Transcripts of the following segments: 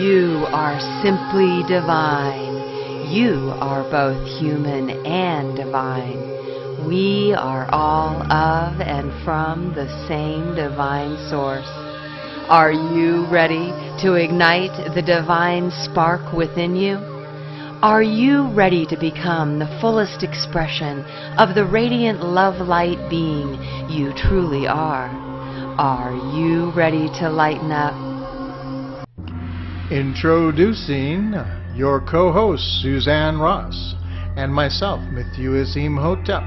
You are simply divine. You are both human and divine. We are all of and from the same divine source. Are you ready to ignite the divine spark within you? Are you ready to become the fullest expression of the radiant love light being you truly are? Are you ready to lighten up? Introducing your co-host Suzanne Ross and myself, Mathues Imhotep,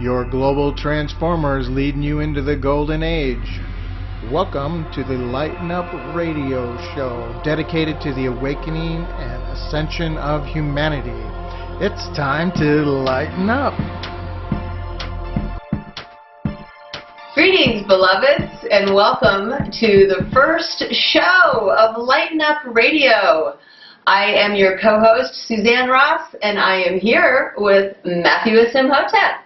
your global transformers leading you into the golden age. Welcome to the Lighten Up radio show dedicated to the awakening and ascension of humanity. It's time to lighten up. Greetings, beloveds, and welcome to the first show of Lighten Up Radio. I am your co-host, Suzanne Ross, and I am here with Mathues Imhotep.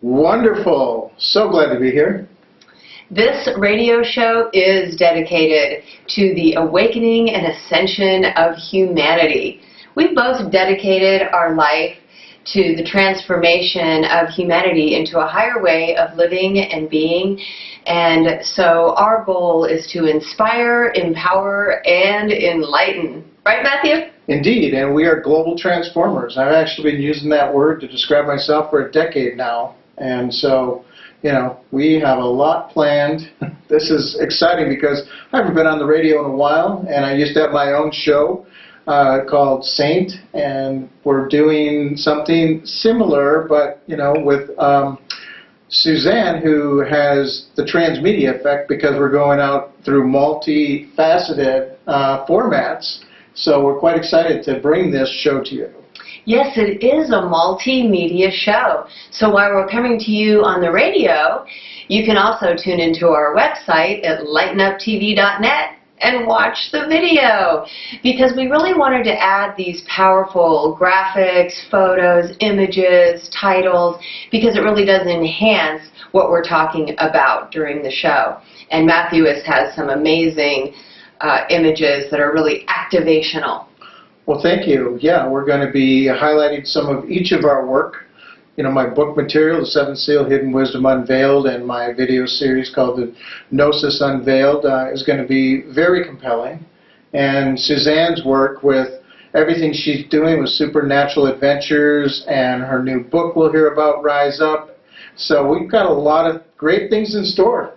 Wonderful. So glad to be here. This radio show is dedicated to the awakening and ascension of humanity. We've both dedicated our life to the transformation of humanity into a higher way of living and being. And so our goal is to inspire, empower, and enlighten. Right, Matthew? Indeed, and we are global transformers. I've actually been using that word to describe myself for a decade now. And so, we have a lot planned. This is exciting because I haven't been on the radio in a while, and I used to have my own show called Saint, and we're doing something similar, but with Suzanne, who has the transmedia effect because we're going out through multifaceted formats. So we're quite excited to bring this show to you. Yes, it is a multimedia show. So while we're coming to you on the radio, you can also tune into our website at lightenuptv.net and watch the video, because we really wanted to add these powerful graphics, photos, images, titles, because it really does enhance what we're talking about during the show. And Mathues has some amazing images that are really activational. Well, thank you. Yeah, we're going to be highlighting some of each of our work. My book material, The Seventh Seal, Hidden Wisdom Unveiled, and my video series called The Gnosis Unveiled is going to be very compelling. And Suzanne's work with everything she's doing with Supernatural Adventures, and her new book we'll hear about, Rise Up. So we've got a lot of great things in store.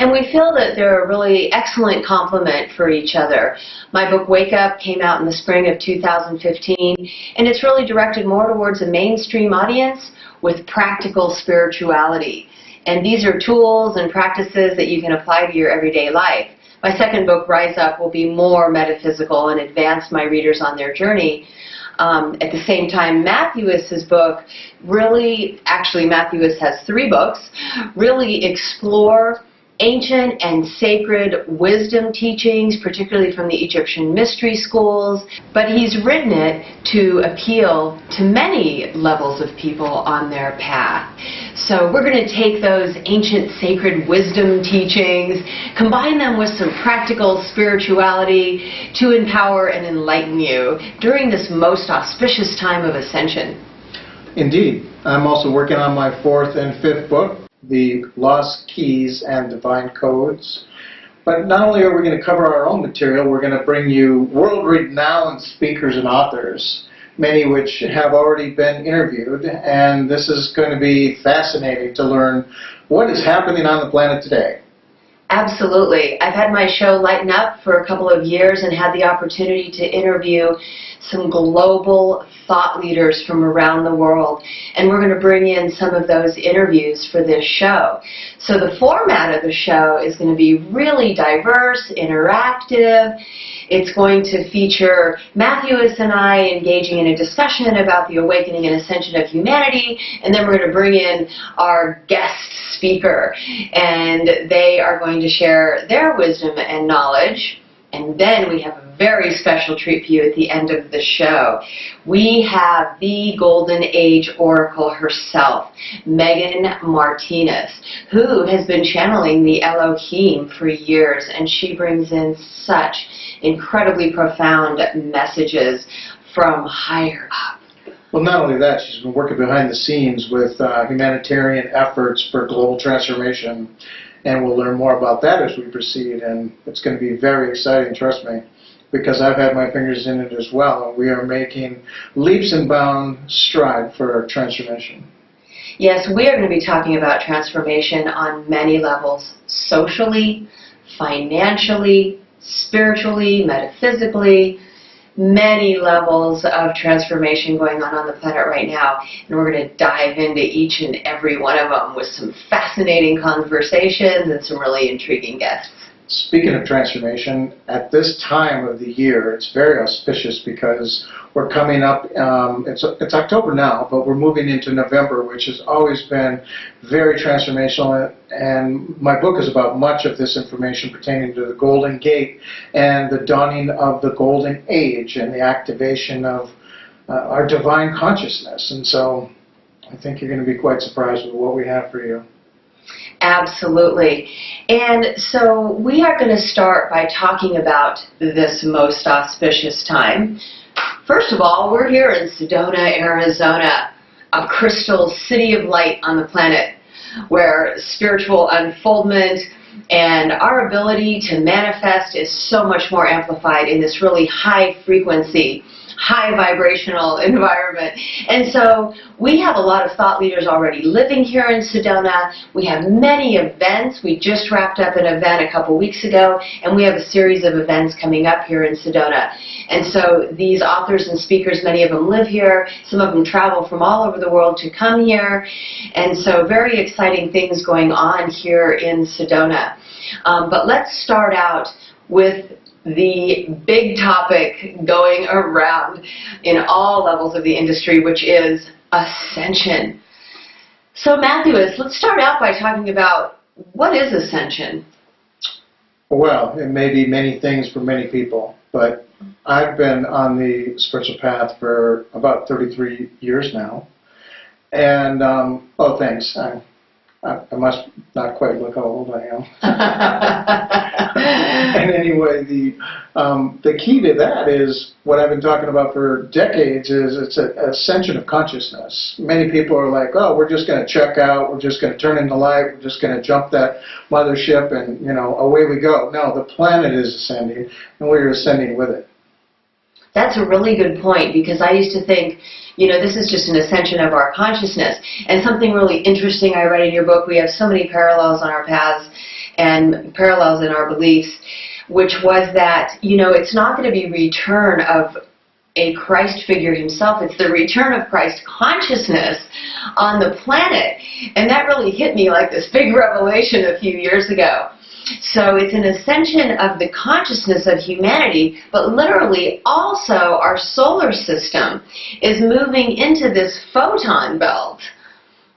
And we feel that they're a really excellent complement for each other. My book, Wake Up, came out in the spring of 2015, and it's really directed more towards a mainstream audience with practical spirituality. And these are tools and practices that you can apply to your everyday life. My second book, Rise Up, will be more metaphysical and advance my readers on their journey. At the same time, Mathues' book Mathues has 3 books, really explore ancient and sacred wisdom teachings, particularly from the Egyptian mystery schools, but he's written it to appeal to many levels of people on their path. So we're going to take those ancient sacred wisdom teachings, combine them with some practical spirituality to empower and enlighten you during this most auspicious time of ascension. Indeed. I'm also working on my 4th and 5th book, The Lost Keys and Divine Codes. But not only are we going to cover our own material, we're going to bring you world-renowned speakers and authors, many which have already been interviewed, and this is going to be fascinating to learn what is happening on the planet today. Absolutely. I've had my show Lighten Up for a couple of years and had the opportunity to interview some global thought leaders from around the world. And we're going to bring in some of those interviews for this show. So the format of the show is going to be really diverse, interactive. It's going to feature Mathues and I engaging in a discussion about the awakening and ascension of humanity, and then we're going to bring in our guest speaker, and they are going to share their wisdom and knowledge, and then we have a very special treat for you at the end of the show. We have the Golden Age Oracle herself, Megan Martinez, who has been channeling the Elohim for years, and she brings in such incredibly profound messages from higher up. Well, not only that, she's been working behind the scenes with humanitarian efforts for global transformation, and we'll learn more about that as we proceed, and it's going to be very exciting, trust me, because I've had my fingers in it as well, and we are making leaps and bounds stride for our transformation. Yes, we are going to be talking about transformation on many levels, socially, financially, spiritually, metaphysically, many levels of transformation going on the planet right now, and we're going to dive into each and every one of them with some fascinating conversations and some really intriguing guests. Speaking of transformation, at this time of the year, it's very auspicious because we're coming up, it's October now, but we're moving into November, which has always been very transformational, and my book is about much of this information pertaining to the Golden Gate and the dawning of the Golden Age and the activation of our divine consciousness, and so I think you're going to be quite surprised with what we have for you. Absolutely. And so we are going to start by talking about this most auspicious time. First of all, we're here in Sedona, Arizona, a crystal city of light on the planet, where spiritual unfoldment and our ability to manifest is so much more amplified in this really high frequency, high vibrational environment. And so we have a lot of thought leaders already living here in Sedona. We have many events. We just wrapped up an event a couple weeks ago, and we have a series of events coming up here in Sedona. And so these authors and speakers, many of them live here. Some of them travel from all over the world to come here. And so very exciting things going on here in Sedona. But let's start out with the big topic going around in all levels of the industry, which is ascension. So Mathues, let's start out by talking about what is ascension? Well, it may be many things for many people, but I've been on the spiritual path for about 33 years now. And, oh, thanks. I must not quite look how old I am. And anyway, the key to that is what I've been talking about for decades is it's an ascension of consciousness. Many people are like, oh, we're just going to check out, we're just going to turn in the light, we're just going to jump that mothership and, you know, away we go. No, the planet is ascending and we're ascending with it. That's a really good point, because I used to think, you know, this is just an ascension of our consciousness. And something really interesting I read in your book, we have so many parallels on our paths and parallels in our beliefs, which was that, you know, it's not going to be return of a Christ figure himself, it's the return of Christ consciousness on the planet. And that really hit me like this big revelation a few years ago. So it's an ascension of the consciousness of humanity, but literally also our solar system is moving into this photon belt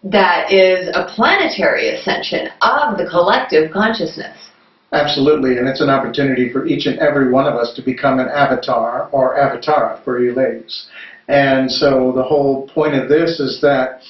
that is a planetary ascension of the collective consciousness. Absolutely, and it's an opportunity for each and every one of us to become an avatar or avatara for you ladies. And so the whole point of this is that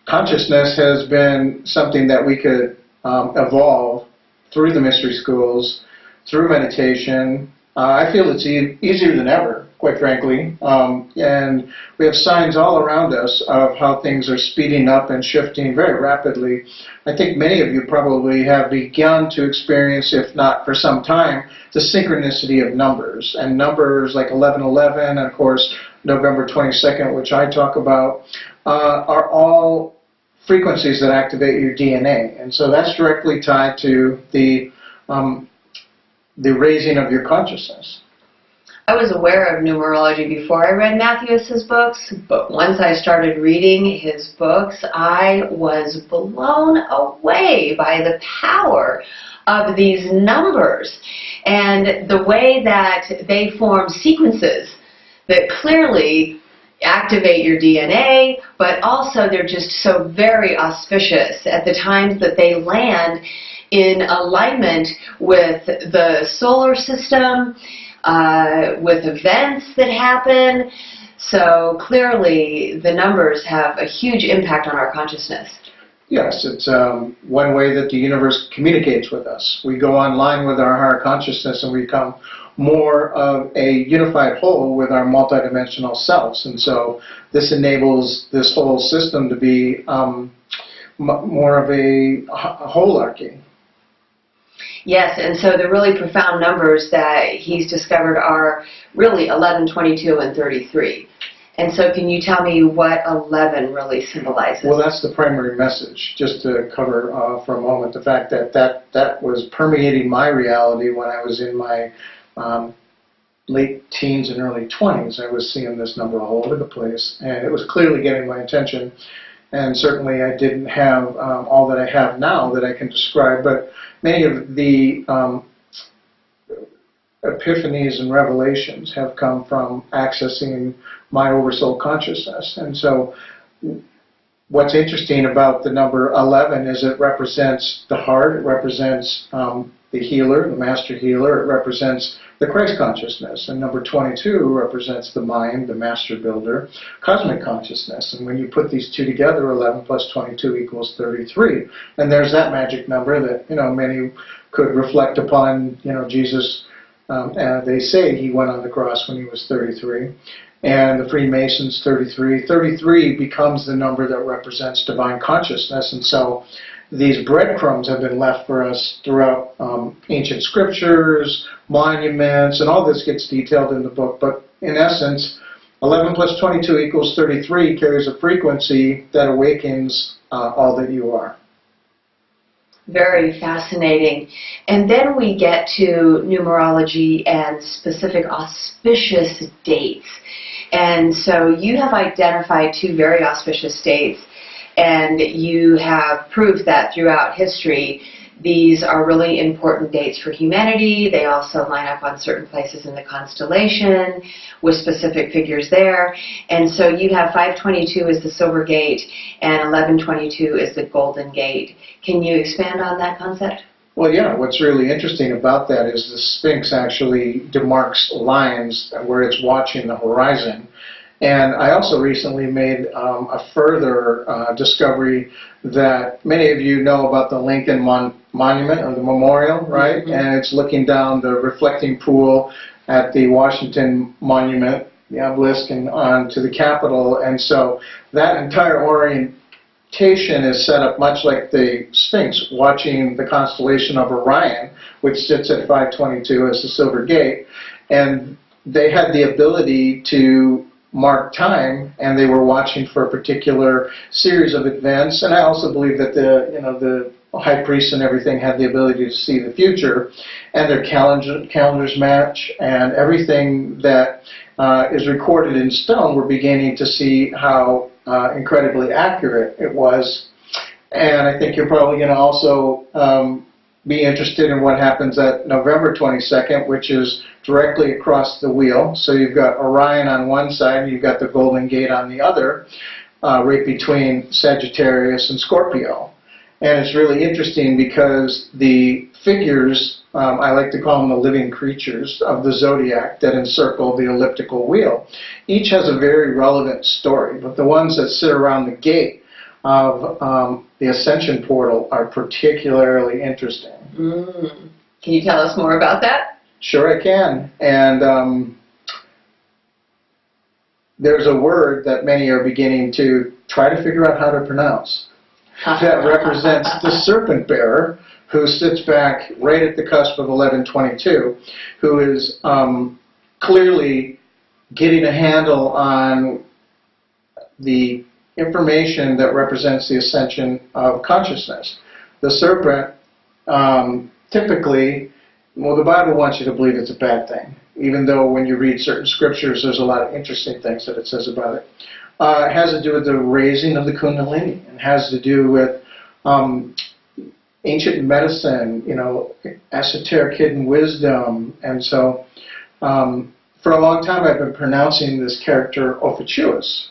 consciousness has been something that we could evolve through the mystery schools, through meditation. I feel it's easier than ever, quite frankly. And we have signs all around us of how things are speeding up and shifting very rapidly. I think many of you probably have begun to experience, if not for some time, the synchronicity of numbers. And numbers like 1111 and, of course, November 22nd, which I talk about, are all frequencies that activate your DNA, and so that's directly tied to the raising of your consciousness. I was aware of numerology before I read Mathues' books, but once I started reading his books, I was blown away by the power of these numbers and the way that they form sequences that clearly activate your DNA, but also they're just so very auspicious at the times that they land in alignment with the solar system, with events that happen. So clearly the numbers have a huge impact on our consciousness. Yes, it's one way that the universe communicates with us. We go online with our higher consciousness and we become more of a unified whole with our multidimensional selves. And so this enables this whole system to be more of a holarchy. Yes, and so the really profound numbers that he's discovered are really 11, 22, and 33. And so can you tell me what 11 really symbolizes? Well, that's the primary message, just to cover for a moment the fact that that was permeating my reality when I was in my late teens and early 20s. I was seeing this number all over the place, and it was clearly getting my attention. And certainly I didn't have all that I have now that I can describe, but many of the epiphanies and revelations have come from accessing my oversoul consciousness. And so what's interesting about the number 11 is it represents the heart, it represents the healer, the master healer, it represents the Christ consciousness. And number 22 represents the mind, the master builder, cosmic consciousness. And when you put these two together, 11 plus 22 equals 33. And there's that magic number that, many could reflect upon, Jesus. They say he went on the cross when he was 33. And the Freemasons, 33. 33 becomes the number that represents divine consciousness. And so these breadcrumbs have been left for us throughout ancient scriptures, monuments, and all this gets detailed in the book. But in essence, 11 plus 22 equals 33 carries a frequency that awakens all that you are. Very fascinating. And then we get to numerology and specific auspicious dates. And so you have identified two very auspicious dates, and you have proved that throughout history these are really important dates for humanity. They also line up on certain places in the constellation with specific figures there. And so you have 522 as the silver gate and 1122 is the golden gate. Can you expand on that concept? Well, yeah, what's really interesting about that is the Sphinx actually demarks lines where it's watching the horizon. And I also recently made a further discovery that many of you know about the Lincoln Monument or the Memorial, right? Mm-hmm. And it's looking down the reflecting pool at the Washington Monument, the obelisk, and on to the Capitol. And so that entire orientation is set up much like the Sphinx, watching the constellation of Orion, which sits at 522 as the Silver Gate. And they had the ability to mark time, and they were watching for a particular series of events. And I also believe that the high priests and everything had the ability to see the future, and their calendars match, and everything that is recorded in stone, we're beginning to see how incredibly accurate it was. And I think you're probably going to also be interested in what happens at November 22nd, which is directly across the wheel. So you've got Orion on one side, and you've got the Golden Gate on the other, right between Sagittarius and Scorpio. And it's really interesting because the figures, I like to call them the living creatures of the zodiac that encircle the elliptical wheel, each has a very relevant story, but the ones that sit around the gate of the Ascension Portal are particularly interesting. Can you tell us more about that? Sure I can. And there's a word that many are beginning to try to figure out how to pronounce that represents the serpent bearer, who sits back right at the cusp of 1122, who is clearly getting a handle on the information that represents the ascension of consciousness. The serpent, typically, well, the Bible wants you to believe it's a bad thing, even though when you read certain scriptures, there's a lot of interesting things that it says about it. It has to do with the raising of the Kundalini, and has to do with ancient medicine, esoteric hidden wisdom. And so for a long time I've been pronouncing this character Ophiuchus,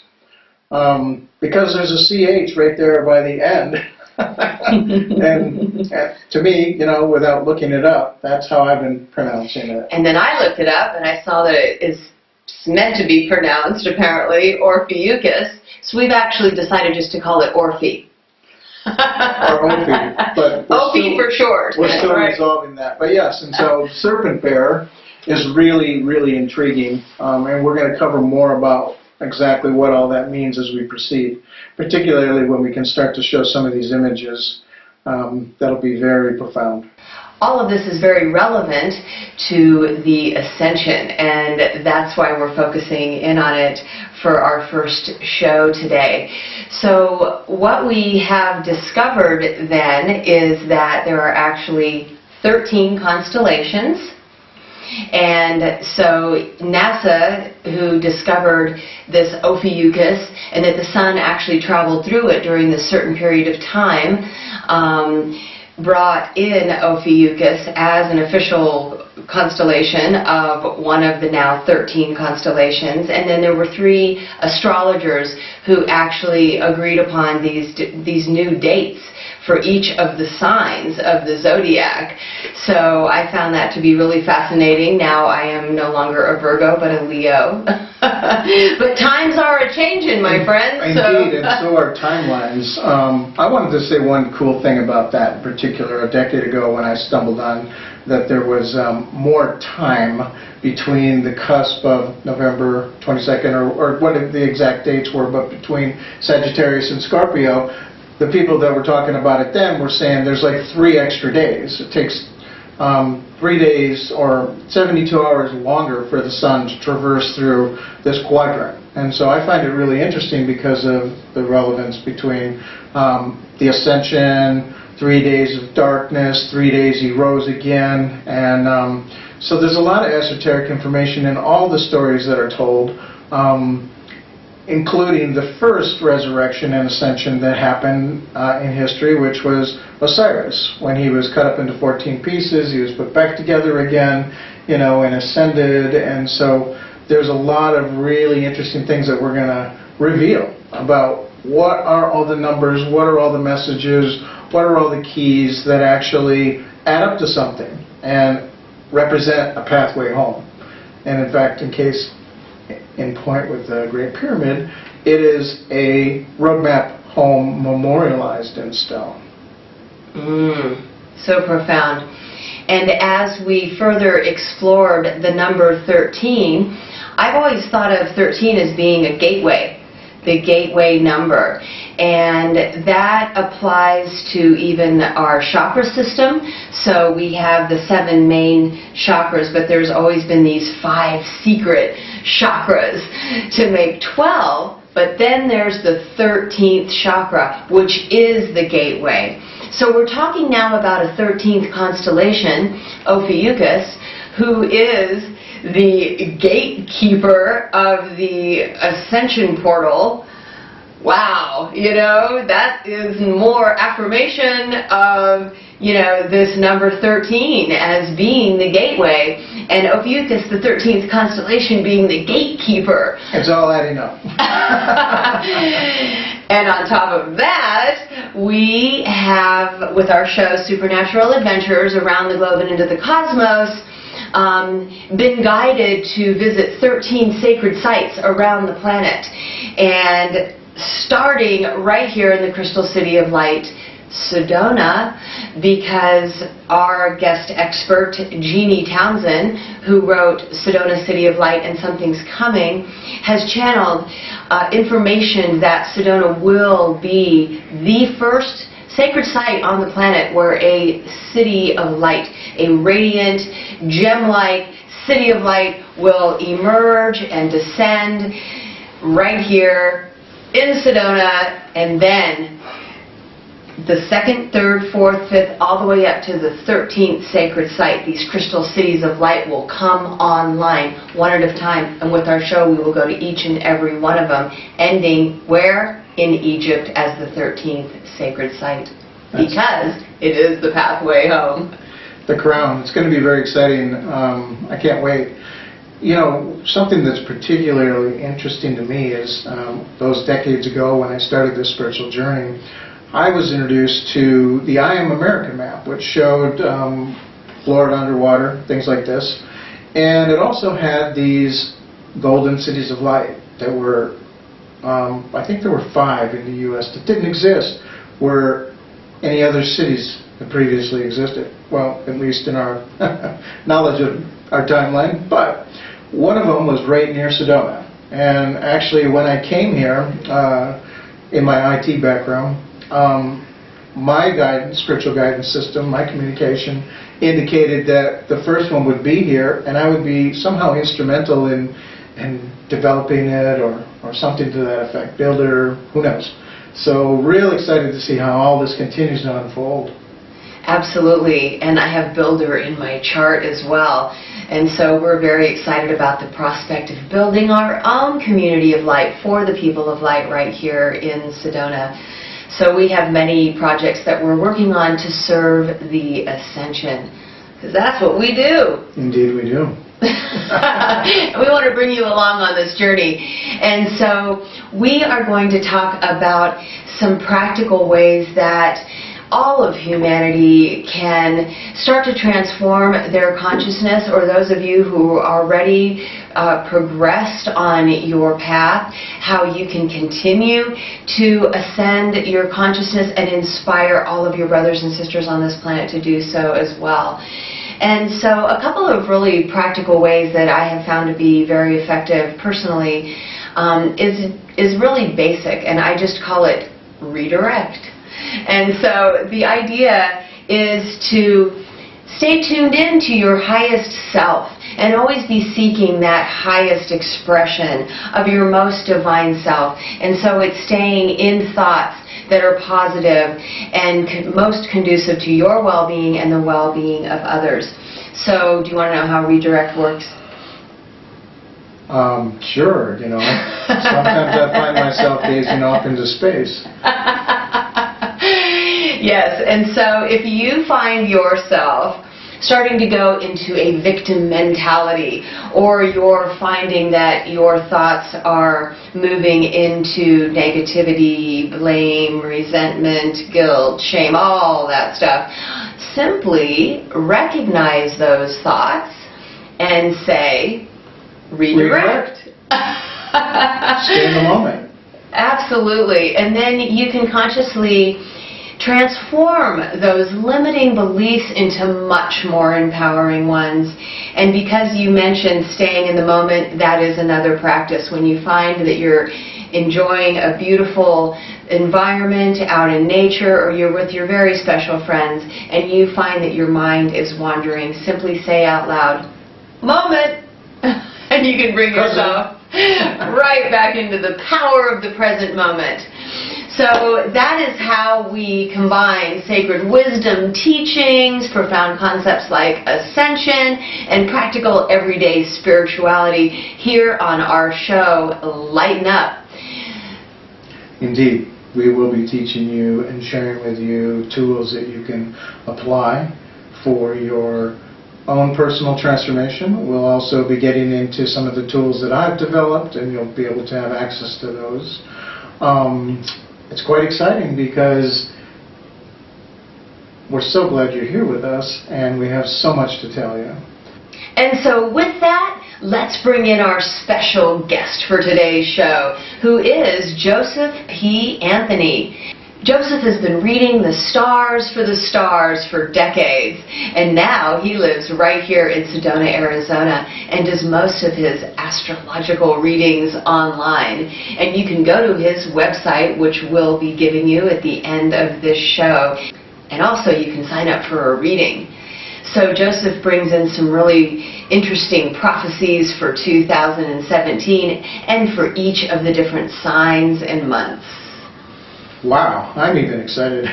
because there's a CH right there by the end. And to me, without looking it up, that's how I've been pronouncing it. And then I looked it up, and I saw that it is meant to be pronounced, apparently, Orpheus. So we've actually decided just to call it Orphe. Or Ophi. But Ophi for short. We're still right. resolving that. But yes, and so serpent bear is really, really intriguing. And we're going to cover more about exactly what all that means as we proceed, particularly when we can start to show some of these images. That'll be very profound. All of this is very relevant to the Ascension, and that's why we're focusing in on it for our first show today. So what we have discovered then is that there are actually 13 constellations. And so NASA, who discovered this Ophiuchus, and that the sun actually traveled through it during this certain period of time, brought in Ophiuchus as an official constellation of one of the now 13 constellations. And then there were 3 astrologers who actually agreed upon these new dates for each of the signs of the zodiac. So I found that to be really fascinating. Now I am no longer a Virgo, but a Leo. But times are a-changing, my friends. Indeed, and so are timelines. I wanted to say one cool thing about that in particular. A decade ago when I stumbled on that there was more time between the cusp of November 22nd, or what the exact dates were, but between Sagittarius and Scorpio, the people that were talking about it then were saying there's like 3 extra days. It takes 3 days or 72 hours longer for the sun to traverse through this quadrant. And so I find it really interesting because of the relevance between the Ascension, 3 days of darkness, 3 days he rose again. And so there's a lot of esoteric information in all the stories that are told, including the first resurrection and ascension that happened in history, which was Osiris. When he was cut up into 14 pieces, he was put back together again, and ascended. And so there's a lot of really interesting things that we're going to reveal about what are all the numbers, what are all the messages, what are all the keys that actually add up to something and represent a pathway home. And in fact, in point with the Great Pyramid, it is a roadmap home memorialized in stone. So profound. And as we further explored the number 13, I've always thought of 13 as being a gateway, the gateway number. And that applies to even our chakra system. So we have the 7 main chakras, but there's always been these 5 secret chakras to make 12. But then there's the 13th chakra, which is the gateway. So we're talking now about a 13th constellation, Ophiuchus, who is the gatekeeper of the Ascension Portal. Wow, that is more affirmation of, this number 13 as being the gateway, and Ophiuchus, the 13th constellation, being the gatekeeper. It's all adding up. And on top of that, we have, with our show Supernatural Adventures Around the Globe and Into the Cosmos, been guided to visit 13 sacred sites around the planet. And starting right here in the Crystal City of Light, Sedona, because our guest expert, Jeannie Townsend, who wrote Sedona City of Light and Something's Coming, has channeled information that Sedona will be the first sacred site on the planet where a city of light, a radiant, gem-like city of light will emerge and descend right here in Sedona, and then the 2nd, 3rd, 4th, 5th, all the way up to the 13th sacred site. These crystal cities of light will come online one at a time, and with our show we will go to each and every one of them, ending where? In Egypt as the 13th sacred site, because it is the pathway home. The crown. It's going to be very exciting. I can't wait. Something that's particularly interesting to me is those decades ago when I started this spiritual journey, I was introduced to the I Am American map, which showed Florida underwater, things like this. And it also had these golden cities of light that were, I think there were 5 in the U.S. that didn't exist where any other cities had previously existed. Well, at least in our knowledge of our timeline. But one of them was right near Sedona. And actually, when I came here, in my IT background, my guidance, spiritual guidance system, my communication, indicated that the first one would be here, and I would be somehow instrumental in developing it or something to that effect, build it, or who knows. So real excited to see how all this continues to unfold. Absolutely, and I have Builder in my chart as well. And so we're very excited about the prospect of building our own community of light for the people of light right here in Sedona. So we have many projects that we're working on to serve the Ascension, because that's what we do. Indeed we do. We want to bring you along on this journey. And so we are going to talk about some practical ways that all of humanity can start to transform their consciousness, or those of you who are already progressed on your path, how you can continue to ascend your consciousness and inspire all of your brothers and sisters on this planet to do so as well. And so a couple of really practical ways that I have found to be very effective personally is really basic, and I just call it redirect. And so the idea is to stay tuned in to your highest self and always be seeking that highest expression of your most divine self. And so it's staying in thoughts that are positive and most conducive to your well-being and the well-being of others. So do you want to know how redirect works? Sure, sometimes I find myself gazing off into space. Yes, and so if you find yourself starting to go into a victim mentality, or you're finding that your thoughts are moving into negativity, blame, resentment, guilt, shame, all that stuff, simply recognize those thoughts and say, redirect. Stay in the moment. Absolutely. And then you can consciously transform those limiting beliefs into much more empowering ones. And because you mentioned staying in the moment, that is another practice. When you find that you're enjoying a beautiful environment out in nature, or you're with your very special friends, and you find that your mind is wandering, simply say out loud, moment, and you can bring yourself right back into the power of the present moment. So that is how we combine sacred wisdom teachings, profound concepts like ascension, and practical everyday spirituality here on our show, Lighten Up. Indeed, we will be teaching you and sharing with you tools that you can apply for your own personal transformation. We'll also be getting into some of the tools that I've developed, and you'll be able to have access to those. It's quite exciting because we're so glad you're here with us, and we have so much to tell you. And so with that, let's bring in our special guest for today's show, who is Joseph P. Anthony. Joseph has been reading the stars for decades, and now he lives right here in Sedona, Arizona, and does most of his astrological readings online. And you can go to his website, which we'll be giving you at the end of this show, and also you can sign up for a reading. So Joseph brings in some really interesting prophecies for 2017 and for each of the different signs and months. Wow, I'm even excited.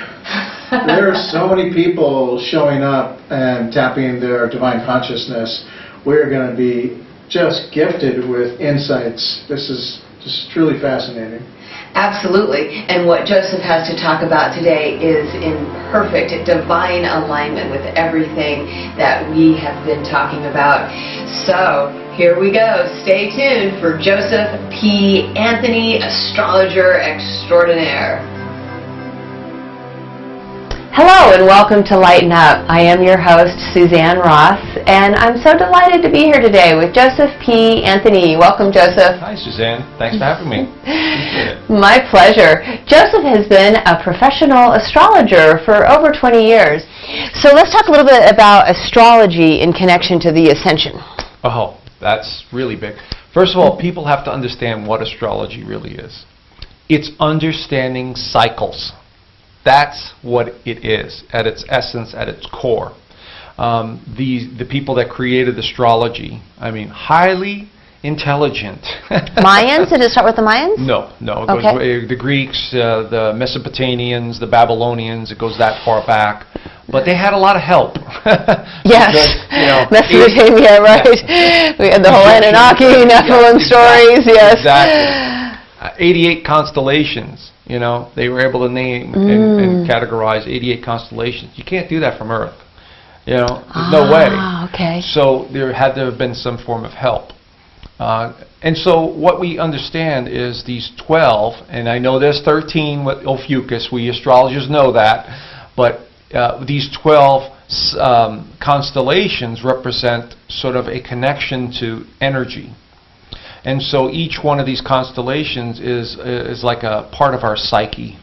There are so many people showing up and tapping their divine consciousness. We're going to be just gifted with insights. This is just truly fascinating. Absolutely. And what Joseph has to talk about today is in perfect divine alignment with everything that we have been talking about. So here we go. Stay tuned for Joseph P. Anthony, Astrologer Extraordinaire. Hello and welcome to Lighten Up. I am your host, Suzanne Ross, and I'm so delighted to be here today with Joseph P. Anthony. Welcome, Joseph. Hi, Suzanne. Thanks for having me. Appreciate it. My pleasure. Joseph has been a professional astrologer for over 20 years. So let's talk a little bit about astrology in connection to the Ascension. Oh, that's really big. First of all, people have to understand what astrology really is. It's understanding cycles. That's what it is at its essence, at its core. The people that created astrology, I mean, highly intelligent. Mayans? Did it start with the Mayans? No. It Okay. goes, the Greeks, the Mesopotamians, the Babylonians, it goes that far back. But they had a lot of help. Yes. Because, Mesopotamia, right? Yeah. We had the whole Anunnaki, Nephilim stories, yes. Exactly. 88 constellations. They were able to name and categorize 88 constellations. You can't do that from Earth. There's no way. Okay. So there had to have been some form of help. And so what we understand is these 12, and I know there's 13 with Ophiuchus, we astrologers know that, but these 12 constellations represent sort of a connection to energy. And so each one of these constellations is like a part of our psyche.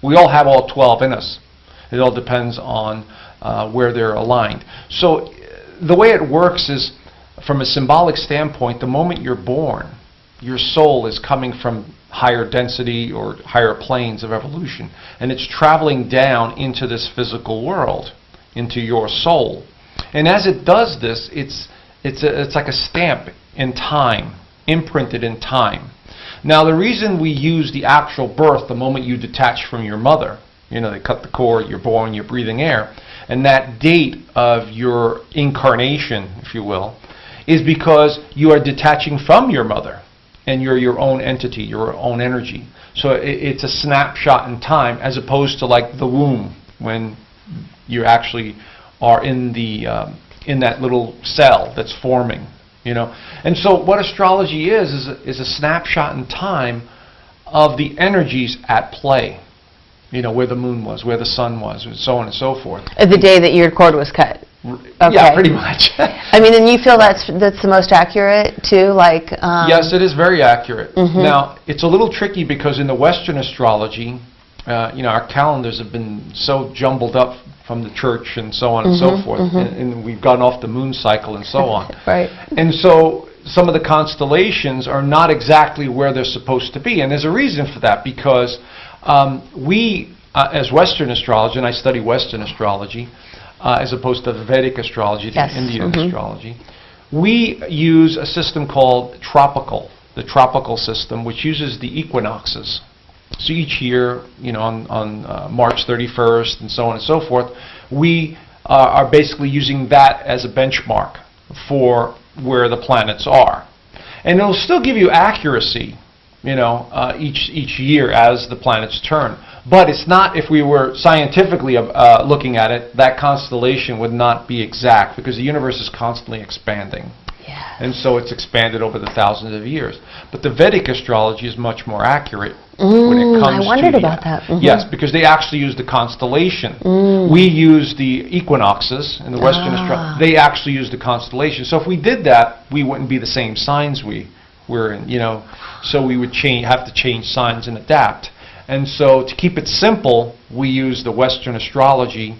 We all have all 12 in us. It all depends on where they're aligned. So the way it works is, from a symbolic standpoint, the moment you're born, your soul is coming from higher density or higher planes of evolution. And it's traveling down into this physical world, into your soul. And as it does this, it's like a stamp in time, imprinted in time. Now, the reason we use the actual birth, the moment you detach from your mother, they cut the cord, you're born, you're breathing air, and that date of your incarnation, if you will, is because you are detaching from your mother, and you're your own entity, your own energy. So it's a snapshot in time, as opposed to like the womb, when you actually are in that little cell that's forming. And so what astrology is a snapshot in time of the energies at play. Where the moon was, where the sun was, and so on and so forth. The day that your cord was cut. Okay. Yeah, pretty much. I mean, and you feel that's the most accurate too, like. Yes, it is very accurate. Mm-hmm. Now, it's a little tricky because in the Western astrology, our calendars have been so jumbled up from the church and so on and so forth, and we've gone off the moon cycle and so on. Right. And so some of the constellations are not exactly where they're supposed to be, and there's a reason for that, because we, as Western astrology, and I study Western astrology, as opposed to the Vedic astrology, the Indian astrology, we use a system called the tropical system, which uses the equinoxes. So each year, on March 31st and so on and so forth, we are basically using that as a benchmark for where the planets are. And it'll still give you accuracy, each year as the planets turn. But it's not, if we were scientifically looking at it, that constellation would not be exact, because the universe is constantly expanding. Yes. And so it's expanded over the thousands of years. But the Vedic astrology is much more accurate when it comes to... I wondered about that. Mm-hmm. Yes, because they actually use the constellation. We use the equinoxes in the Western astrology. They actually use the constellation. So if we did that, we wouldn't be the same signs we're in, so we would have to change signs and adapt. And so to keep it simple, we use the Western astrology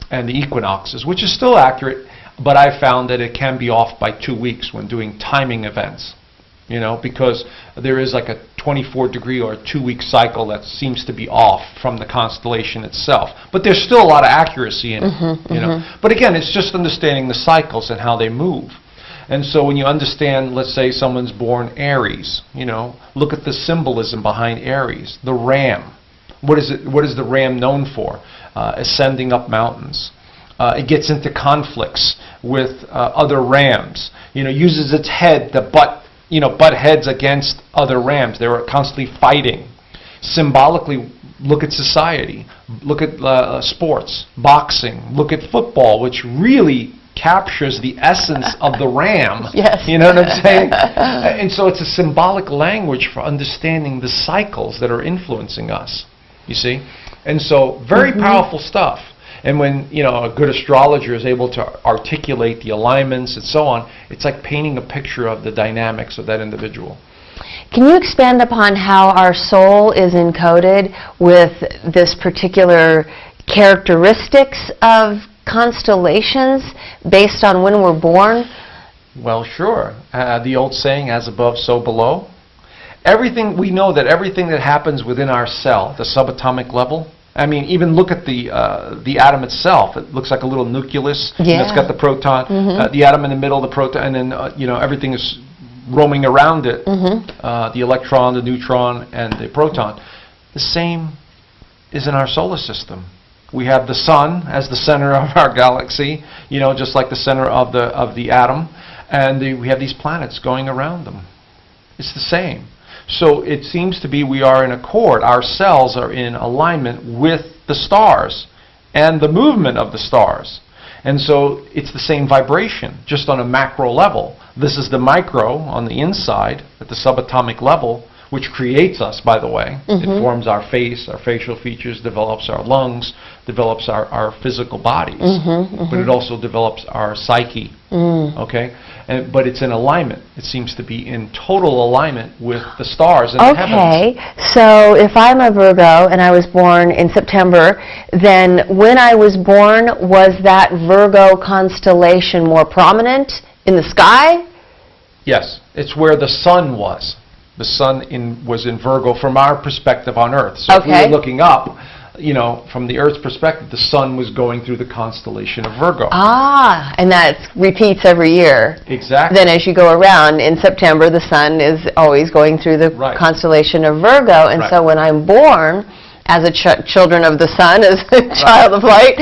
and the equinoxes, which is still accurate, but I found that it can be off by 2 weeks when doing timing events, because there is like a 24-degree or a 2-week cycle that seems to be off from the constellation itself. But there's still a lot of accuracy in it, But again, it's just understanding the cycles and how they move. And so when you understand, let's say someone's born Aries, look at the symbolism behind Aries. The ram. What is the ram known for? Ascending up mountains. It gets into conflicts with other rams. Uses its head to butt heads against other rams. They were constantly fighting. Symbolically, look at society. Look at sports, boxing. Look at football, which really captures the essence of the ram. Yes. You know what I'm saying? And so it's a symbolic language for understanding the cycles that are influencing us, you see? And so very powerful stuff. And when, a good astrologer is able to articulate the alignments and so on, it's like painting a picture of the dynamics of that individual. Can you expand upon how our soul is encoded with this particular characteristics of constellations based on when we're born? Well, sure. The old saying, as above, so below. We know that everything that happens within our cell, the subatomic level, I mean, even look at the atom itself. It looks like a little nucleus. Yeah. It's got the proton, the atom in the middle, the proton, and then, everything is roaming around it, the electron, the neutron, and the proton. The same is in our solar system. We have the sun as the center of our galaxy, just like the center of the atom, and we have these planets going around them. It's the same. So it seems to be we are in accord. Our cells are in alignment with the stars and the movement of the stars. And so it's the same vibration, just on a macro level. This is the micro on the inside at the subatomic level, which creates us, by the way. It forms our face, our facial features, develops our lungs, develops our physical bodies. But it also develops our psyche. Okay? But it's in alignment. It seems to be in total alignment with the stars in the heavens. Okay, so if I'm a Virgo and I was born in September, then when I was born, was that Virgo constellation more prominent in the sky? Yes, it's where the sun was. The sun was in Virgo from our perspective on Earth. So if we were looking up, from the Earth's perspective, the sun was going through the constellation of Virgo. Ah, and that repeats every year. Exactly. Then as you go around, in September, the sun is always going through the constellation of Virgo. And so when I'm born, as a children of the sun, as a child of light,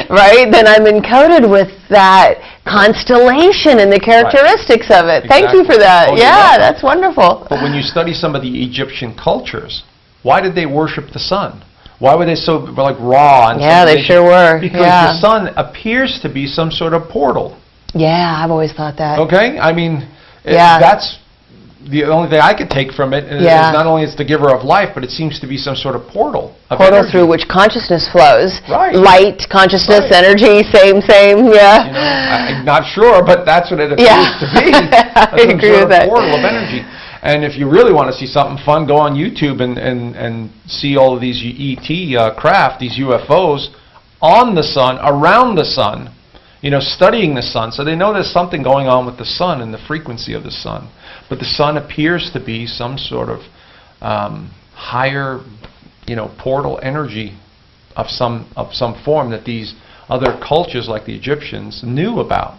right, then I'm encoded with that constellation and the characteristics of it. Thank you for that. Yeah, that's wonderful. But when you study some of the Egyptian cultures, why did they worship the sun? Why were they so raw? And they sure were. Because the sun appears to be some sort of portal. Yeah, I've always thought that. Okay, I mean, that's the only thing I could take from it. Is not only it's the giver of life, but it seems to be some sort of portal. Portal through which consciousness flows. Right. Light, consciousness, energy, same. Yeah. I'm not sure, but that's what it appears to be. I agree with that. Portal of energy. And if you really want to see something fun, go on YouTube and see all of these ET craft, these UFOs on the sun, around the sun, studying the sun. So they know there's something going on with the sun and the frequency of the sun. But the sun appears to be some sort of higher, portal energy of some form that these other cultures, like the Egyptians, knew about.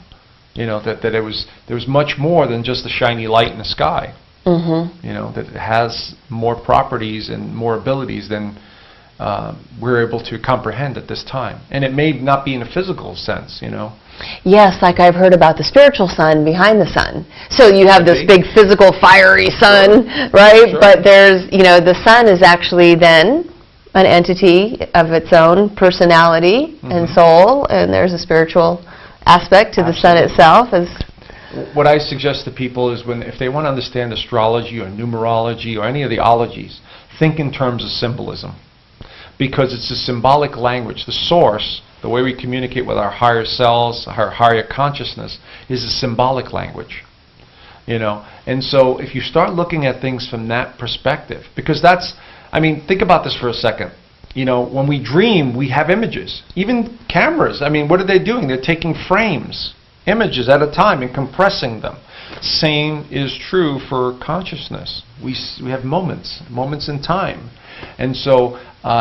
That there was much more than just the shiny light in the sky. That it has more properties and more abilities than we're able to comprehend at this time. And it may not be in a physical sense, Yes, like I've heard about the spiritual sun behind the sun. So you have this big physical fiery sun, right? Sure. But there's, the sun is actually then an entity of its own personality and soul, and there's a spiritual aspect to the sun itself. What I suggest to people is if they want to understand astrology or numerology or any of the ologies, think in terms of symbolism. Because it's a symbolic language. The source, the way we communicate with our higher selves, our higher consciousness, is a symbolic language. And so if you start looking at things from that perspective, because think about this for a second. When we dream, we have images. Even cameras, what are they doing? They're taking frames, images at a time, and compressing them. Same is true for consciousness. We have moments in time. And so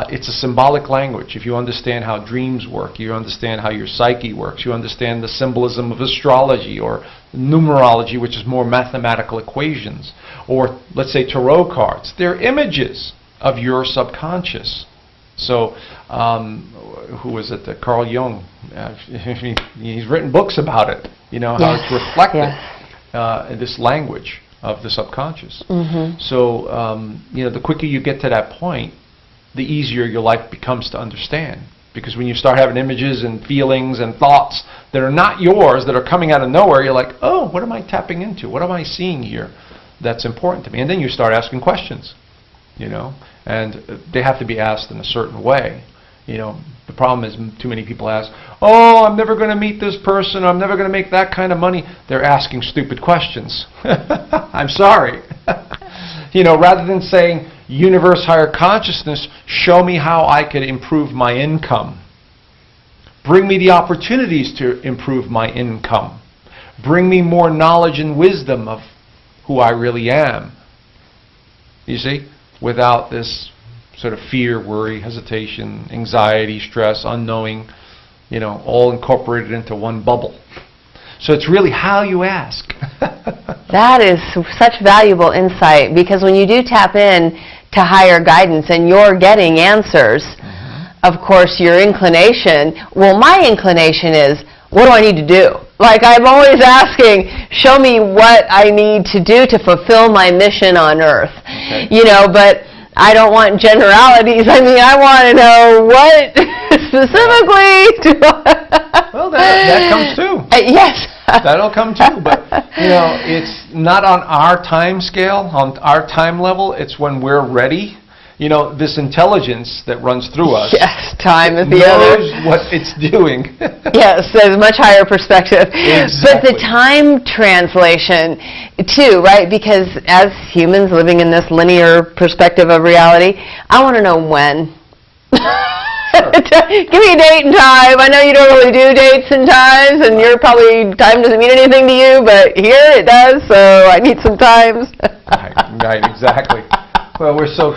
it's a symbolic language. If you understand how dreams work, you understand how your psyche works, you understand the symbolism of astrology or numerology, which is more mathematical equations, or let's say tarot cards. They're images of your subconscious. So who was it? Carl Jung. He's written books about it. How it's reflected in this language of the subconscious. So the quicker you get to that point, the easier your life becomes to understand. Because when you start having images and feelings and thoughts that are not yours, that are coming out of nowhere, you're like, oh, what am I tapping into? What am I seeing here that's important to me? And then you start asking questions, and they have to be asked in a certain way, The problem is too many people ask, oh, I'm never going to meet this person, I'm never going to make that kind of money. They're asking stupid questions. I'm sorry. Rather than saying, universe, higher consciousness, show me how I could improve my income. Bring me the opportunities to improve my income. Bring me more knowledge and wisdom of who I really am. You see? Without this sort of fear, worry, hesitation, anxiety, stress, unknowing, all incorporated into one bubble. So it's really how you ask. That is such valuable insight, because when you do tap in to higher guidance and you're getting answers, of course your inclination, my inclination is, what do I need to do? Like, I'm always asking, show me what I need to do to fulfill my mission on Earth. Okay. But I don't want generalities. I mean, I want to know what specifically do I... Well, that comes too. Yes. That'll come too, but, it's not on our time scale, on our time level. It's when we're ready. This intelligence that runs through us. Yes, time is the other. Knows what it's doing. Yes, there's a much higher perspective. Exactly. But the time translation, too, right? Because as humans living in this linear perspective of reality, I want to know when. Sure. Give me a date and time. I know you don't really do dates and times, and you're probably, time doesn't mean anything to you, but here it does, so I need some times. Right, exactly. Well, we're so...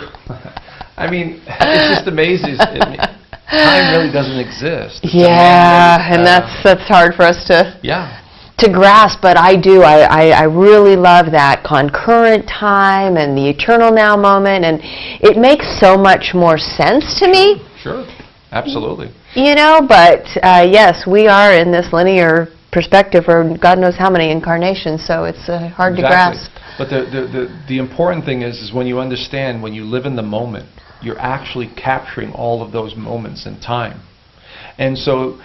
it's just amazing. Time really doesn't exist. It's and that's hard for us to grasp, but I do. I really love that concurrent time and the eternal now moment, and it makes so much more sense to me. Sure, absolutely. But yes, we are in this linear perspective for God knows how many incarnations, so it's hard to grasp. But the important thing is when you understand, when you live in the moment, you're actually capturing all of those moments in time. And so,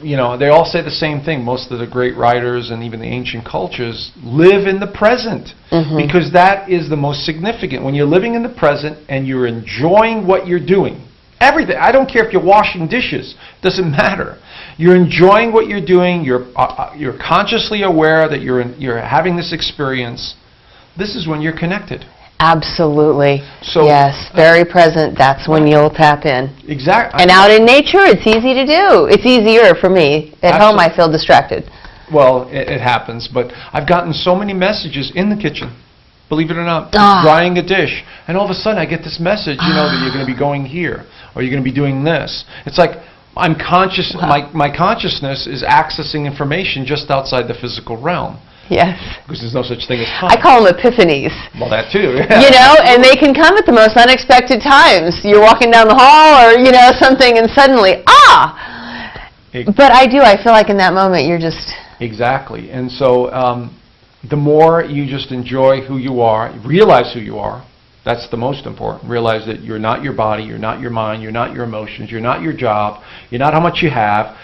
they all say the same thing. Most of the great writers and even the ancient cultures live in the present, because that is the most significant. When you're living in the present and you're enjoying what you're doing, everything. I don't care if you're washing dishes. It doesn't matter. You're enjoying what you're doing. You're consciously aware that you're having this experience. This is when you're connected. Absolutely. So, yes, very present. That's when you'll tap in. Exactly. And out in nature, it's easy to do. It's easier for me. At home, I feel distracted. Well, it happens, but I've gotten so many messages in the kitchen, believe it or not, drying a dish, and all of a sudden I get this message, that you're going to be going here, or you're going to be doing this. It's like I'm conscious. Wow. My consciousness is accessing information just outside the physical realm. Yes. Because there's no such thing as time. I call them epiphanies. Well, that too. And they can come at the most unexpected times. You're walking down the hall or, something, and suddenly, But I feel like in that moment you're just... Exactly. And so the more you just enjoy who you are, realize who you are, that's the most important. Realize that you're not your body, you're not your mind, you're not your emotions, you're not your job, you're not how much you have.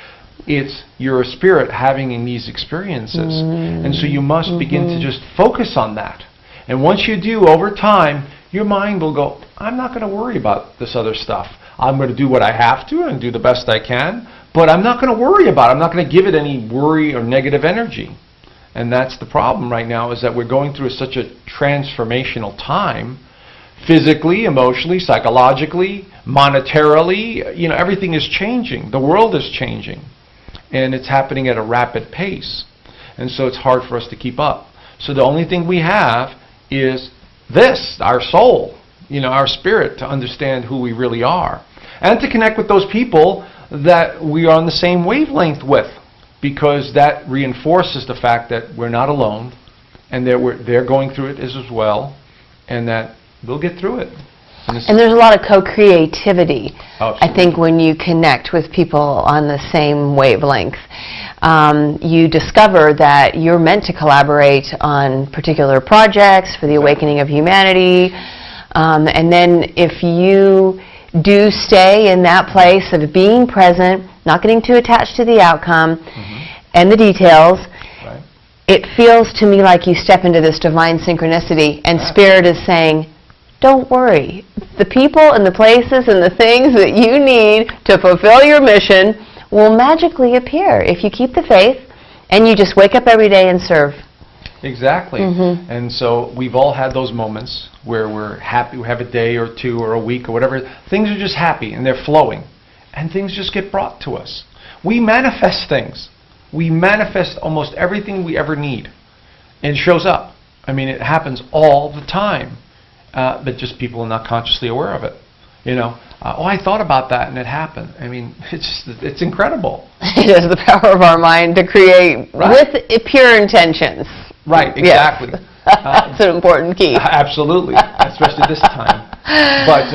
It's you're a spirit having in these experiences. And so you must begin to just focus on that. And once you do, over time, your mind will go, I'm not going to worry about this other stuff. I'm going to do what I have to and do the best I can, but I'm not going to worry about it. I'm not going to give it any worry or negative energy. And that's the problem right now, is that we're going through such a transformational time, physically, emotionally, psychologically, monetarily. Everything is changing. The world is changing. And it's happening at a rapid pace. And so it's hard for us to keep up. So the only thing we have is this, our soul, our spirit, to understand who we really are. And to connect with those people that we are on the same wavelength with. Because that reinforces the fact that we're not alone. And they're going through it as well. And that we'll get through it. And there's a lot of co-creativity, I think, when you connect with people on the same wavelength. You discover that you're meant to collaborate on particular projects for the awakening of humanity. And then if you do stay in that place of being present, not getting too attached to the outcome and the details, it feels to me like you step into this divine synchronicity, and Spirit is saying, don't worry. The people and the places and the things that you need to fulfill your mission will magically appear if you keep the faith and you just wake up every day and serve. Exactly. And so we've all had those moments where we're happy, we have a day or two or a week or whatever. Things are just happy and they're flowing. And things just get brought to us. We manifest things. We manifest almost everything we ever need. And it shows up. I mean, it happens all the time. But just people are not consciously aware of it. You know, oh, I thought about that and it happened. I mean, it's incredible. It is the power of our mind to create with pure intentions. Right, exactly. Yes. That's an important key. Absolutely, especially this time. But,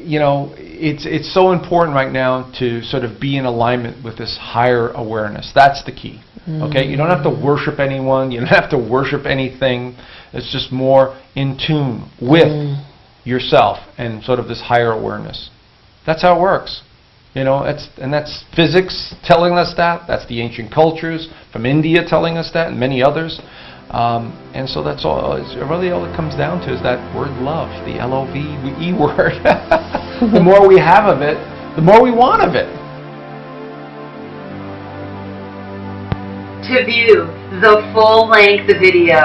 you know, it's so important right now to sort of be in alignment with this higher awareness. That's the key. Okay, you don't have to worship anyone. You don't have to worship anything. It's just more in tune with yourself and sort of this higher awareness. That's how it works. You know, that's physics telling us that. That's the ancient cultures from India telling us that, and many others. And so that's all. Really, all it comes down to is that word love, the L-O-V-E word. The more we have of it, the more we want of it. To view the full-length video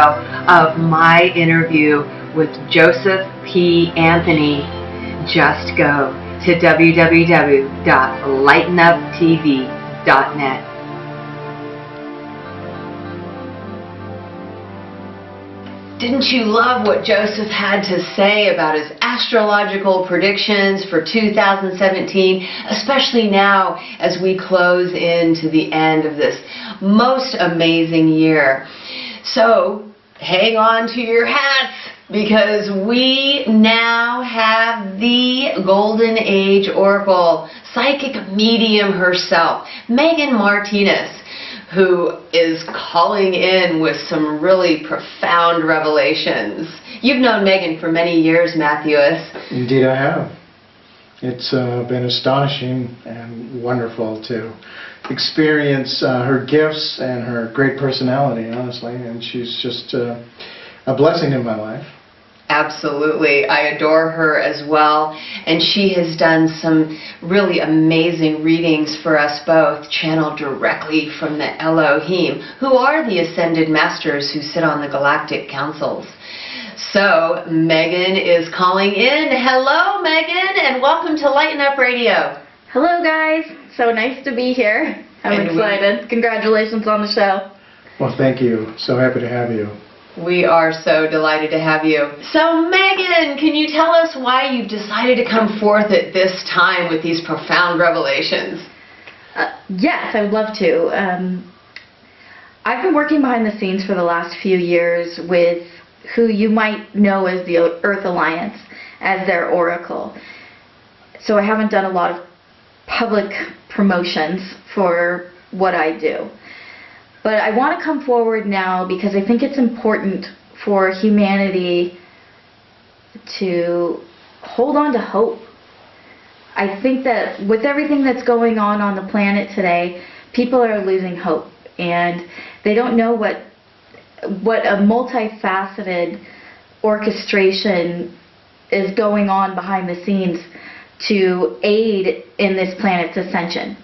of my interview with Joseph P. Anthony, just go to www.lightenuptv.net. Didn't you love what Joseph had to say about his astrological predictions for 2017, especially now as we close into the end of this most amazing year? So hang on to your hats, because we now have the Golden Age Oracle, psychic medium herself, Megan Martinez, who is calling in with some really profound revelations. You've known Megan for many years, Mathues. Indeed I have. It's been astonishing and wonderful to experience her gifts and her great personality, honestly, and she's just a blessing in my life. Absolutely. I adore her as well, and she has done some really amazing readings for us both, channeled directly from the Elohim, who are the ascended masters who sit on the galactic councils. So, Megan is calling in. Hello, Megan, and welcome to Lighten Up Radio. Hello, guys. So nice to be here. I'm excited. Congratulations on the show. Well, thank you. So happy to have you. We are so delighted to have you. So, Megan, can you tell us why you've decided to come forth at this time with these profound revelations? Yes, I would love to. I've been working behind the scenes for the last few years with who you might know as the Earth Alliance, as their oracle. So I haven't done a lot of public promotions for what I do. But I want to come forward now because I think it's important for humanity to hold on to hope. I think that with everything that's going on the planet today, people are losing hope, and they don't know what a multifaceted orchestration is going on behind the scenes to aid in this planet's ascension.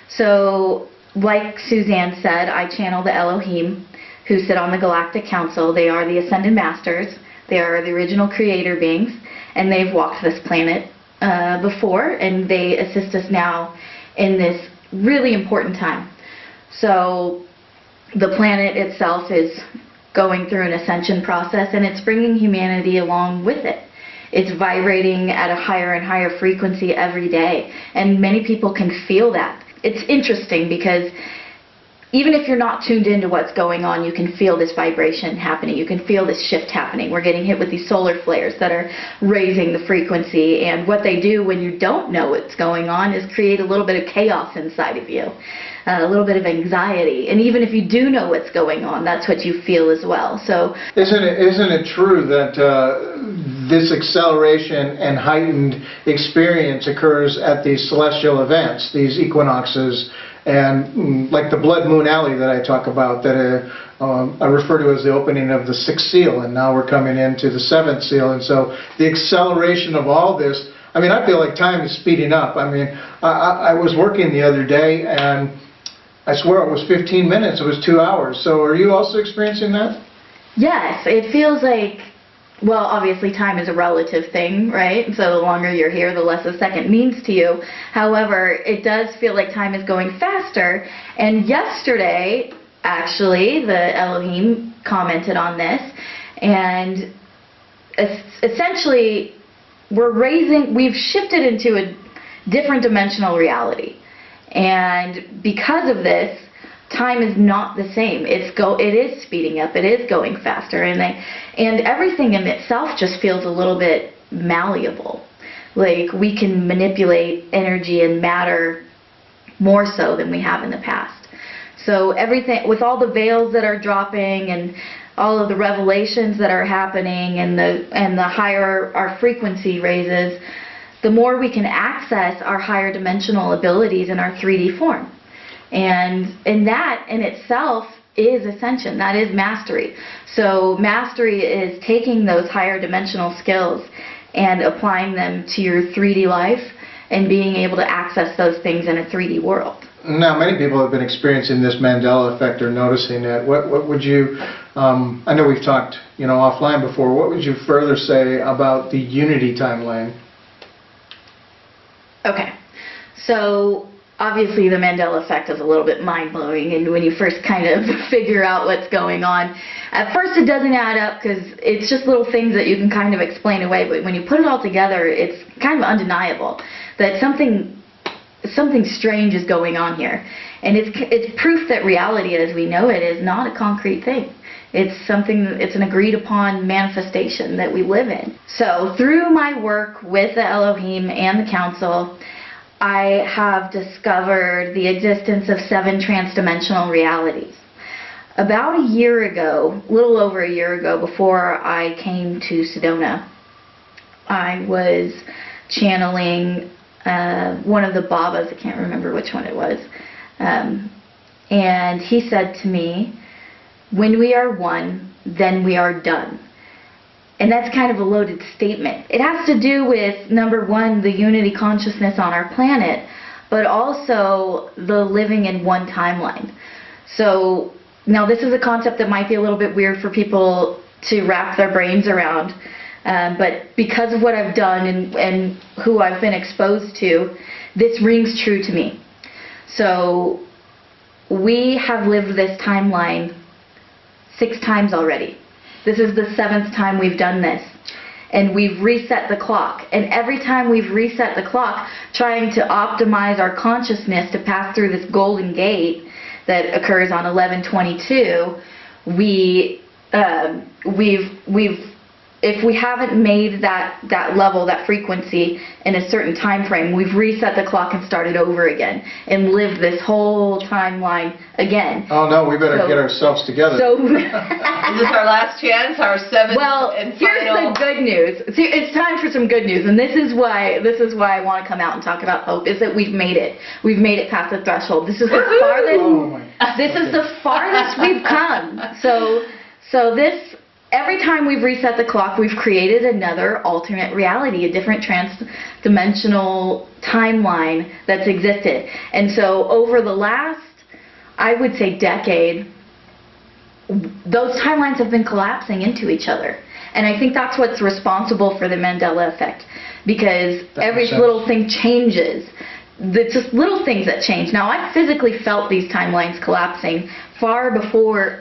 So, like Suzanne said, I channel the Elohim, who sit on the Galactic Council. They are the Ascended Masters. They are the original creator beings, and they've walked this planet before, and they assist us now in this really important time. So the planet itself is going through an ascension process, and it's bringing humanity along with it. It's vibrating at a higher and higher frequency every day, and many people can feel that. It's interesting because even if you're not tuned into what's going on, you can feel this vibration happening. You can feel this shift happening. We're getting hit with these solar flares that are raising the frequency, and what they do when you don't know what's going on is create a little bit of chaos inside of you, a little bit of anxiety. And even if you do know what's going on, that's what you feel as well. So, isn't it true that this acceleration and heightened experience occurs at these celestial events, these equinoxes And like the Blood Moon Alley that I talk about, that I refer to as the opening of the 6th seal, and now we're coming into the 7th seal. And so the acceleration of all this, I mean, I feel like time is speeding up. I mean, I was working the other day, and I swear it was 15 minutes, it was 2 hours. So are you also experiencing that? Yes, it feels like, well, obviously time is a relative thing, right? So the longer you're here, the less a second means to you. However, it does feel like time is going faster. And yesterday, actually, the Elohim commented on this. And essentially, we've shifted into a different dimensional reality. And because of this, time is not the same. It is speeding up. It is going faster, and everything in itself just feels a little bit malleable. Like we can manipulate energy and matter more so than we have in the past. So everything, with all the veils that are dropping and all of the revelations that are happening, and the higher our frequency raises, the more we can access our higher dimensional abilities in our 3D form. And that in itself is ascension. That is mastery. So mastery is taking those higher dimensional skills and applying them to your 3D life and being able to access those things in a 3D world. Now, many people have been experiencing this Mandela effect or noticing it. What would you, I know we've talked, offline before, what would you further say about the unity timeline? Okay, so obviously the Mandela effect is a little bit mind-blowing, and when you first kind of figure out what's going on, at first it doesn't add up because it's just little things that you can kind of explain away, but when you put it all together, it's kind of undeniable that something strange is going on here. And it's proof that reality as we know it is not a concrete thing. It's an agreed upon manifestation that we live in. So through my work with the Elohim and the Council, I have discovered the existence of 7 transdimensional realities. About a year ago, a little over a year ago, before I came to Sedona, I was channeling one of the Babas, I can't remember which one it was, and he said to me, "When we are one, then we are done." And that's kind of a loaded statement. It has to do with, number one, the unity consciousness on our planet, but also the living in one timeline. So now this is a concept that might be a little bit weird for people to wrap their brains around, but because of what I've done and who I've been exposed to, this rings true to me. So we have lived this timeline 6 times already. This is the 7th time we've done this. And we've reset the clock. And every time we've reset the clock, trying to optimize our consciousness to pass through this golden gate that occurs on 11/22, if we haven't made that level, that frequency in a certain time frame, we've reset the clock and started over again and lived this whole timeline again. Oh no, we better get ourselves together. So is this our last chance, our 7th and final? Here's the good news. See, it's time for some good news, and this is why I want to come out and talk about hope. Is that we've made it. We've made it past the threshold. This is the farthest. This is the farthest we've come. So this. Every time we've reset the clock, we've created another alternate reality, a different trans-dimensional timeline that's existed. And so over the last, I would say, decade, those timelines have been collapsing into each other. And I think that's what's responsible for the Mandela effect, because every little thing changes. It's just little things that change. Now, I physically felt these timelines collapsing far before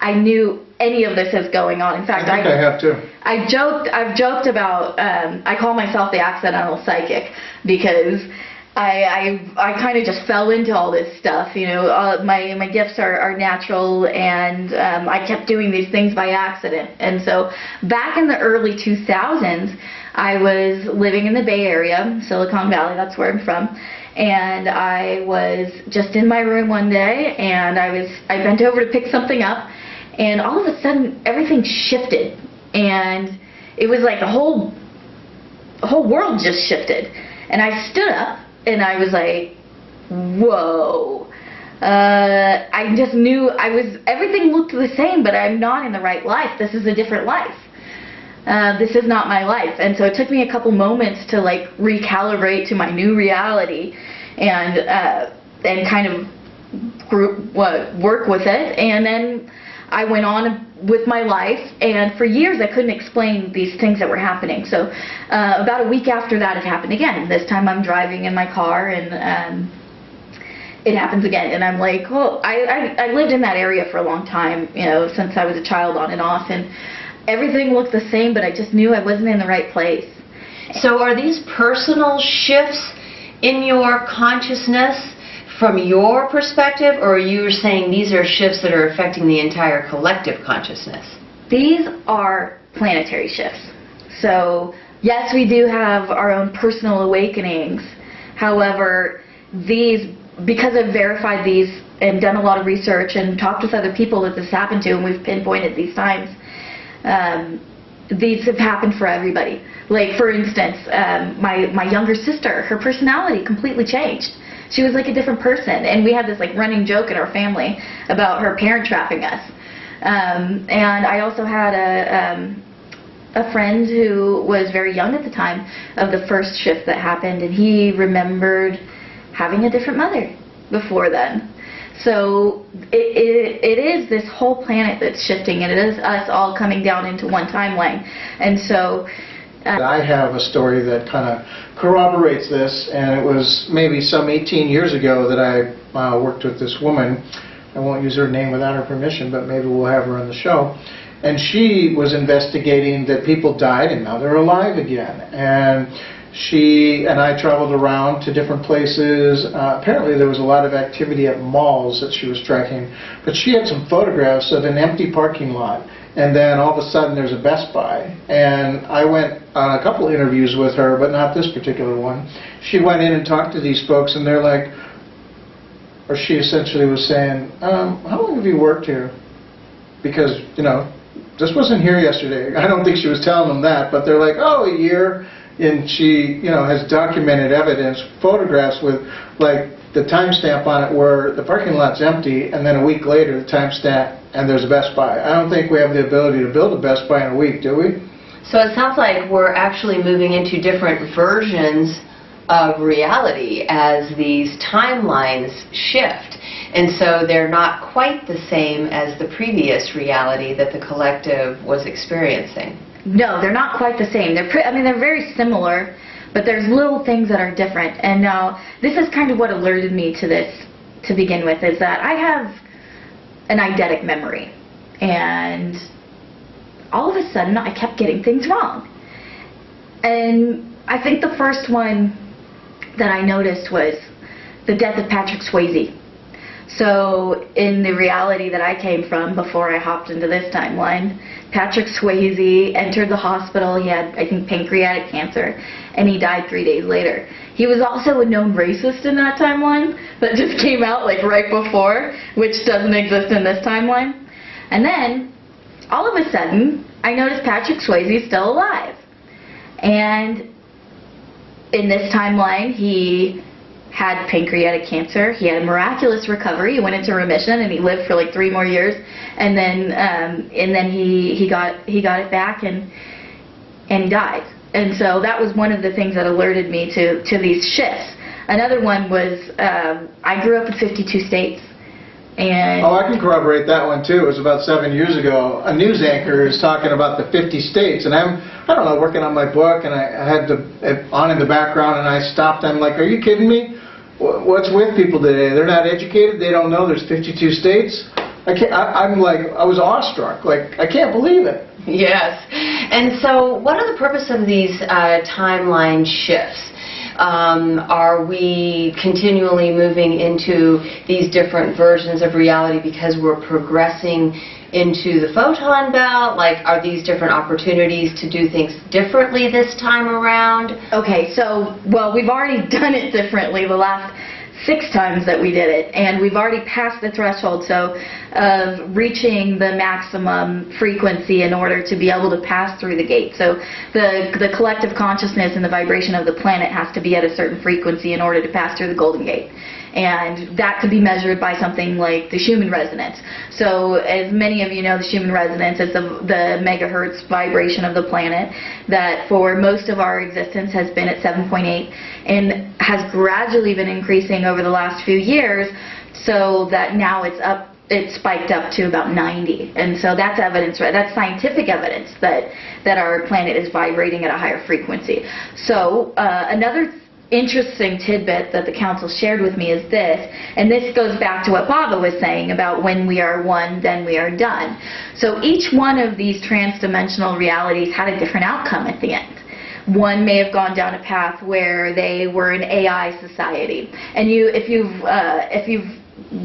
I knew any of this is going on. In fact, I have too. I've joked about, I call myself the accidental psychic, because I kind of just fell into all this stuff. My gifts are natural, and I kept doing these things by accident. And so back in the early 2000s, I was living in the Bay Area, Silicon Valley, that's where I'm from. And I was just in my room one day, and I bent over to pick something up, and all of a sudden everything shifted, and it was like the whole world just shifted. And I stood up and I was like, whoa. I just knew everything looked the same, but I'm not in the right life. This is a different life. This is not my life. And so it took me a couple moments to like recalibrate to my new reality and kind of work with it. And then I went on with my life, and for years I couldn't explain these things that were happening. So about a week after that, it happened again. This time I'm driving in my car, and it happens again. And I'm like, well, I lived in that area for a long time, you know, since I was a child, on and off, and everything looked the same, but I just knew I wasn't in the right place. So are these personal shifts in your consciousness from your perspective, or are you saying these are shifts that are affecting the entire collective consciousness? These are planetary shifts. So yes, we do have our own personal awakenings. However, these, because I've verified these and done a lot of research and talked with other people that this happened to, and we've pinpointed these times, these have happened for everybody. Like, for instance, my younger sister, her personality completely changed. She was like a different person, and we had this like running joke in our family about her parent trapping us. And I also had a friend who was very young at the time of the first shift that happened, and he remembered having a different mother before then. So it is this whole planet that's shifting, and it is us all coming down into one timeline. And so I have a story that kind of corroborates this, and it was maybe some 18 years ago that I worked with this woman. I won't use her name without her permission, but maybe we'll have her on the show. And she was investigating that people died and now they're alive again. And she and I traveled around to different places. Apparently there was a lot of activity at malls that she was tracking. But she had some photographs of an empty parking lot. And then all of a sudden there's a Best Buy. And I went on a couple interviews with her, but not this particular one. She went in and talked to these folks, and they're like, or she essentially was saying, how long have you worked here? Because, you know, this wasn't here yesterday. I don't think she was telling them that, but they're like, oh, a year. And she, you know, has documented evidence, photographs with, like, the timestamp on it where the parking lot's empty, and then a week later the timestamp and there's a Best Buy. I don't think we have the ability to build a Best Buy in a week, do we? So it sounds like we're actually moving into different versions of reality as these timelines shift. And so they're not quite the same as the previous reality that the collective was experiencing. No, they're not quite the same. They're very similar, but there's little things that are different. And now, this is kind of what alerted me to this to begin with, is that I have an eidetic memory. And all of a sudden, I kept getting things wrong. And I think the first one that I noticed was the death of Patrick Swayze. So in the reality that I came from before I hopped into this timeline, Patrick Swayze entered the hospital. He had, I think, pancreatic cancer, and he died 3 days later. He was also a known racist in that timeline that just came out like right before, which doesn't exist in this timeline. And then, all of a sudden, I noticed Patrick Swayze is still alive. And in this timeline, he had pancreatic cancer. He had a miraculous recovery. He went into remission, and he lived for like 3 more years. And then he got it back, and he died. And so that was one of the things that alerted me to these shifts. Another one was I grew up in 52 states. And oh, I can corroborate that one too. It was about 7 years ago. A news anchor is talking about the 50 states, and I don't know, working on my book, and I had on in the background, and I stopped. I'm like, are you kidding me? What's with people today? They're not educated. They don't know there's 52 states. I'm like, I was awestruck. Like, I can't believe it. Yes. And so what are the purpose of these timeline shifts? Are we continually moving into these different versions of reality because we're progressing into the photon belt? Like, are these different opportunities to do things differently this time around? Okay, so, well, we've already done it differently the last 6 times that we did it, and we've already passed the threshold, so of reaching the maximum frequency in order to be able to pass through the gate. So the collective consciousness and the vibration of the planet has to be at a certain frequency in order to pass through the Golden Gate. And that could be measured by something like the Schumann resonance. So as many of you know, the Schumann resonance is the megahertz vibration of the planet that for most of our existence has been at 7.8 and has gradually been increasing over the last few years, so that now it's spiked up to about 90. And so that's evidence, right? That's scientific evidence that our planet is vibrating at a higher frequency. So another interesting tidbit that the council shared with me is this, and this goes back to what Baba was saying about when we are one, then we are done. So each one of these trans-dimensional realities had a different outcome at the end. One may have gone down a path where they were an AI society, and if you've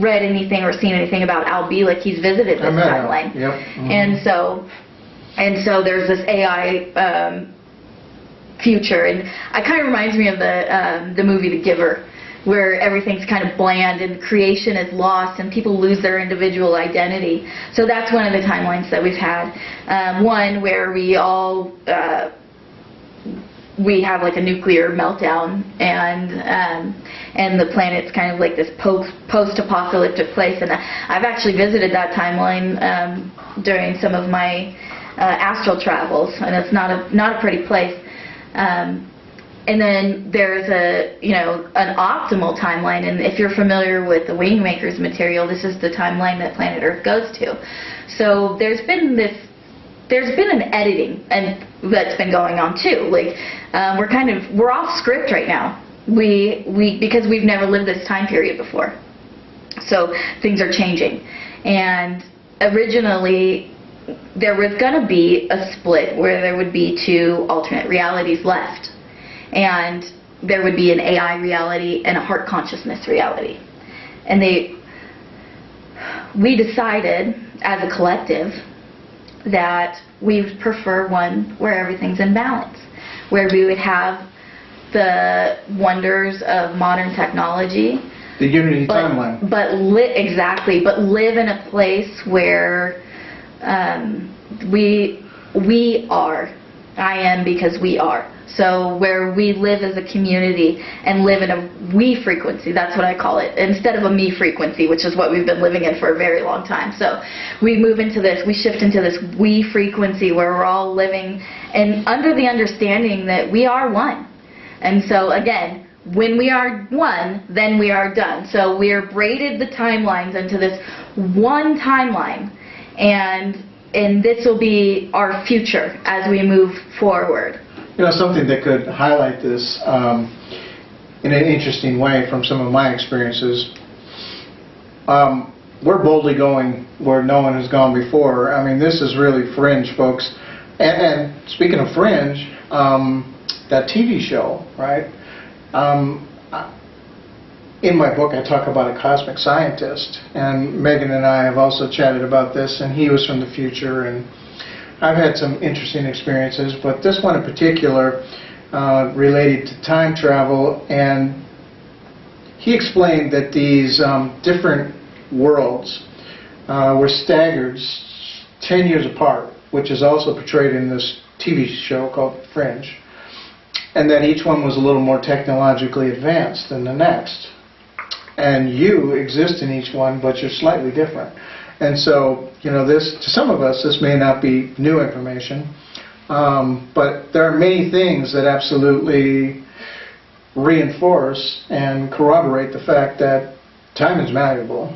read anything or seen anything about Al Bielek, he's visited this timeline. Yep. Mm-hmm. And so there's this AI future, and it kind of reminds me of the movie The Giver, where everything's kind of bland and creation is lost and people lose their individual identity. So that's one of the timelines that we've had. One where we have like a nuclear meltdown, and the planet's kind of like this post-apocalyptic place. And I've actually visited that timeline during some of my astral travels, and it's not a pretty place. And then there's an optimal timeline, and if you're familiar with the Wingmakers material, this is the timeline that planet Earth goes to. So there's been an editing and that's been going on too. Like we're off script right now. Because we've never lived this time period before. So things are changing. And originally there was going to be a split where there would be two alternate realities left. And there would be an AI reality and a heart consciousness reality. And we decided as a collective that we would prefer one where everything's in balance, where we would have the wonders of modern technology, the unity timeline, but live in a place where we are. I am because we are. So where we live as a community and live in a we frequency, that's what I call it, instead of a me frequency, which is what we've been living in for a very long time. So we shift into this we frequency where we're all living and under the understanding that we are one. And so again, when we are one, then we are done. So we're braided the timelines into this one timeline, and this will be our future as we move forward. Something that could highlight this in an interesting way from some of my experiences. We're boldly going where no one has gone before. I mean, this is really fringe, folks. And speaking of fringe, that TV show, right? In my book, I talk about a cosmic scientist, and Megan and I have also chatted about this, and he was from the future, and I've had some interesting experiences, but this one in particular related to time travel, and he explained that these different worlds were staggered 10 years apart, which is also portrayed in this TV show called Fringe, and that each one was a little more technologically advanced than the next. And you exist in each one, but you're slightly different. And so, this, to some of us, this may not be new information, but there are many things that absolutely reinforce and corroborate the fact that time is malleable.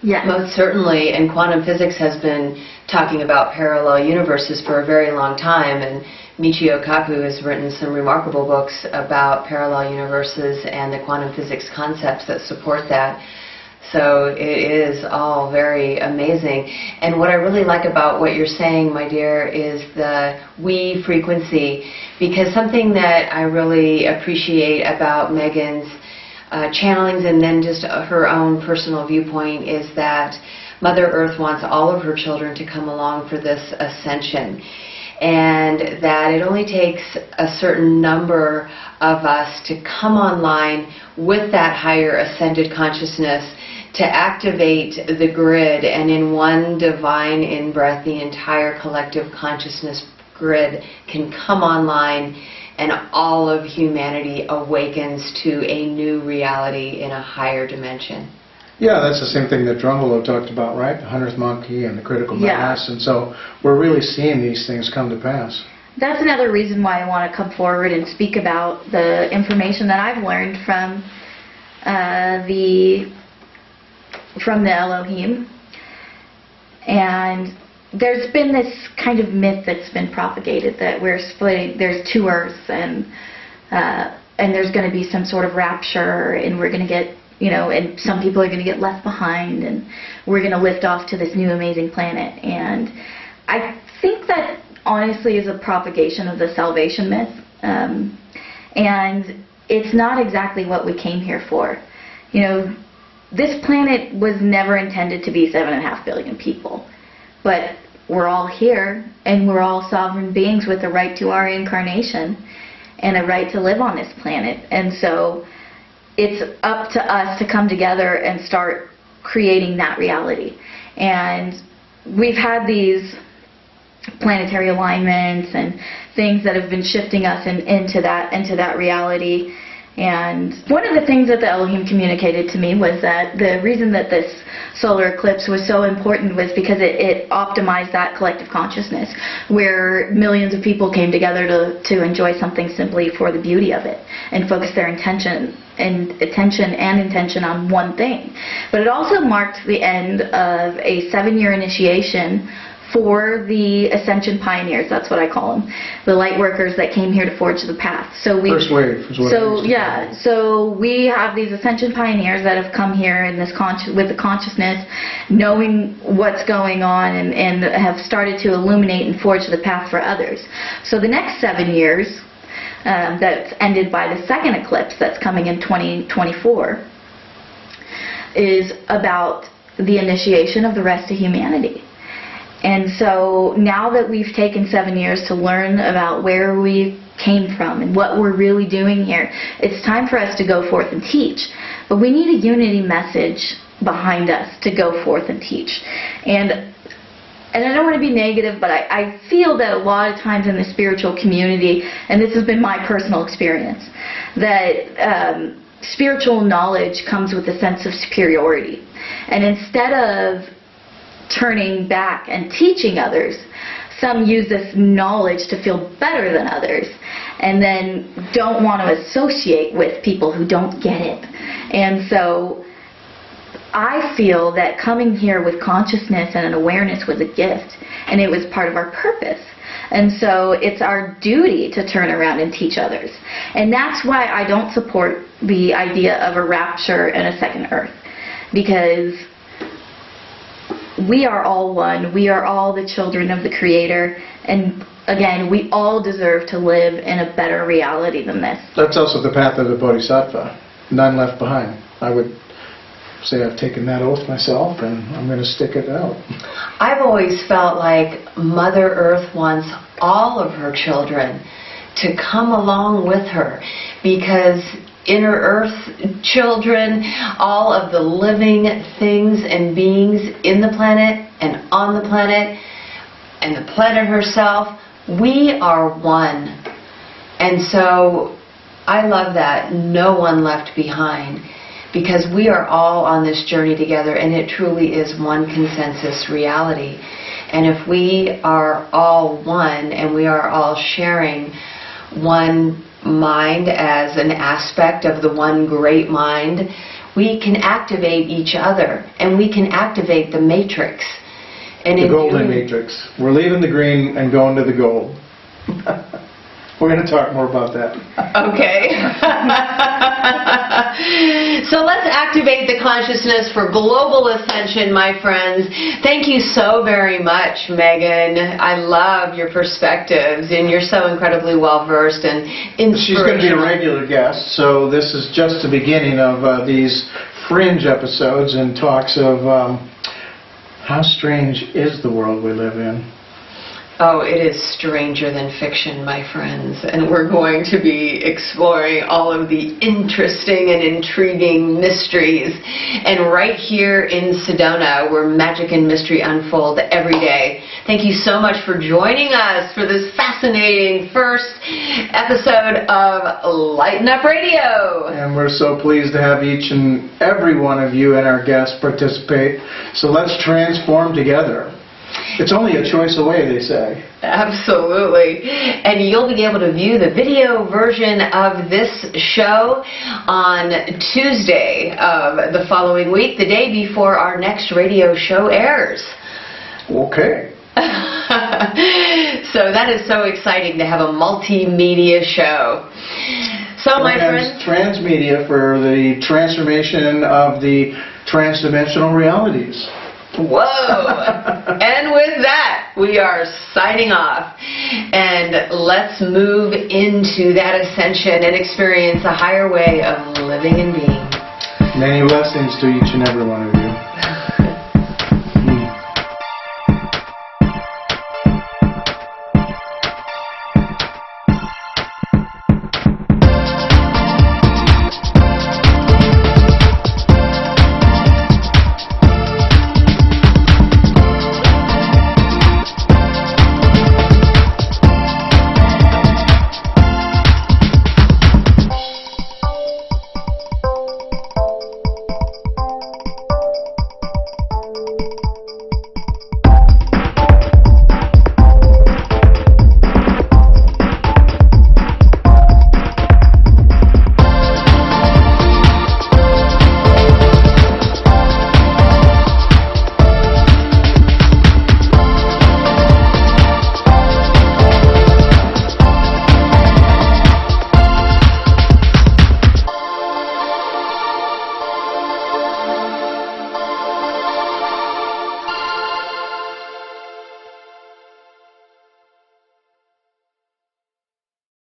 Yeah, most certainly. And quantum physics has been talking about parallel universes for a very long time, and Michio Kaku has written some remarkable books about parallel universes and the quantum physics concepts that support that. So it is all very amazing. And what I really like about what you're saying, my dear, is the we frequency, because something that I really appreciate about Megan's channelings and then just her own personal viewpoint is that Mother Earth wants all of her children to come along for this ascension. And that it only takes a certain number of us to come online with that higher ascended consciousness to activate the grid, and in one divine in-breath, the entire collective consciousness grid can come online and all of humanity awakens to a new reality in a higher dimension. Yeah, that's the same thing that Drumbelow talked about, right? The 100th monkey and the critical mass. And so we're really seeing these things come to pass. That's another reason why I want to come forward and speak about the information that I've learned from the Elohim. And there's been this kind of myth that's been propagated that we're splitting, there's two Earths, and there's going to be some sort of rapture, and we're going to get, and some people are going to get left behind, and we're going to lift off to this new amazing planet. And I think that honestly is a propagation of the salvation myth, and it's not exactly what we came here for. This planet was never intended to be 7.5 billion people, but we're all here, and we're all sovereign beings with a right to our incarnation and a right to live on this planet. And so it's up to us to come together and start creating that reality. And we've had these planetary alignments and things that have been shifting us into that reality. And one of the things that the Elohim communicated to me was that the reason that this solar eclipse was so important was because it optimized that collective consciousness, where millions of people came together to enjoy something simply for the beauty of it and focus their attention on one thing. But it also marked the end of a 7-year initiation for the Ascension pioneers. That's what I call them, the light workers that came here to forge the path. So we, first wave is what so we have these Ascension pioneers that have come here in this with the consciousness, knowing what's going on, and have started to illuminate and forge the path for others. So the next 7 years, that's ended by the second eclipse that's coming in 2024, is about the initiation of the rest of humanity. And so now that we've taken 7 years to learn about where we came from and what we're really doing here, it's time for us to go forth and teach. But we need a unity message behind us to go forth and teach. And I don't want to be negative, but I feel that a lot of times in the spiritual community, and this has been my personal experience, that spiritual knowledge comes with a sense of superiority. And instead of turning back and teaching others, some use this knowledge to feel better than others, and then don't want to associate with people who don't get it. And so I feel that coming here with consciousness and an awareness was a gift, and it was part of our purpose. And so it's our duty to turn around and teach others. And that's why I don't support the idea of a rapture and a second Earth, because we are all one. We are all the children of the Creator. And again, we all deserve to live in a better reality than this. That's also the path of the Bodhisattva. None left behind. I would say I've taken that oath myself, and I'm going to stick it out. I've always felt like Mother Earth wants all of her children to come along with her, because inner Earth children, all of the living things and beings in the planet and on the planet and the planet herself, we are one. And so I love that. No one left behind, because we are all on this journey together, and it truly is one consensus reality. And if we are all one, and we are all sharing one mind as an aspect of the one great mind, we can activate each other, and we can activate the matrix. And the golden matrix. We're leaving the green and going to the gold. We're going to talk more about that. Okay. So let's activate the consciousness for global ascension, my friends. Thank you so very much, Megan. I love your perspectives, and you're so incredibly well-versed and inspirational. She's going to be a regular guest, so this is just the beginning of these fringe episodes and talks of how strange is the world we live in. Oh, it is stranger than fiction, my friends, and we're going to be exploring all of the interesting and intriguing mysteries. And right here in Sedona, where magic and mystery unfold every day. Thank you so much for joining us for this fascinating first episode of Lighten Up Radio. And we're so pleased to have each and every one of you and our guests participate. So let's transform together. It's only a choice away, they say. Absolutely. And you'll be able to view the video version of this show on Tuesday of the following week, the day before our next radio show airs. Okay. So that is so exciting to have a multimedia show. So my friends, transmedia for the transformation of the transdimensional realities. Whoa! And with that, we are signing off. And let's move into that ascension and experience a higher way of living and being. Many blessings to each and every one of you.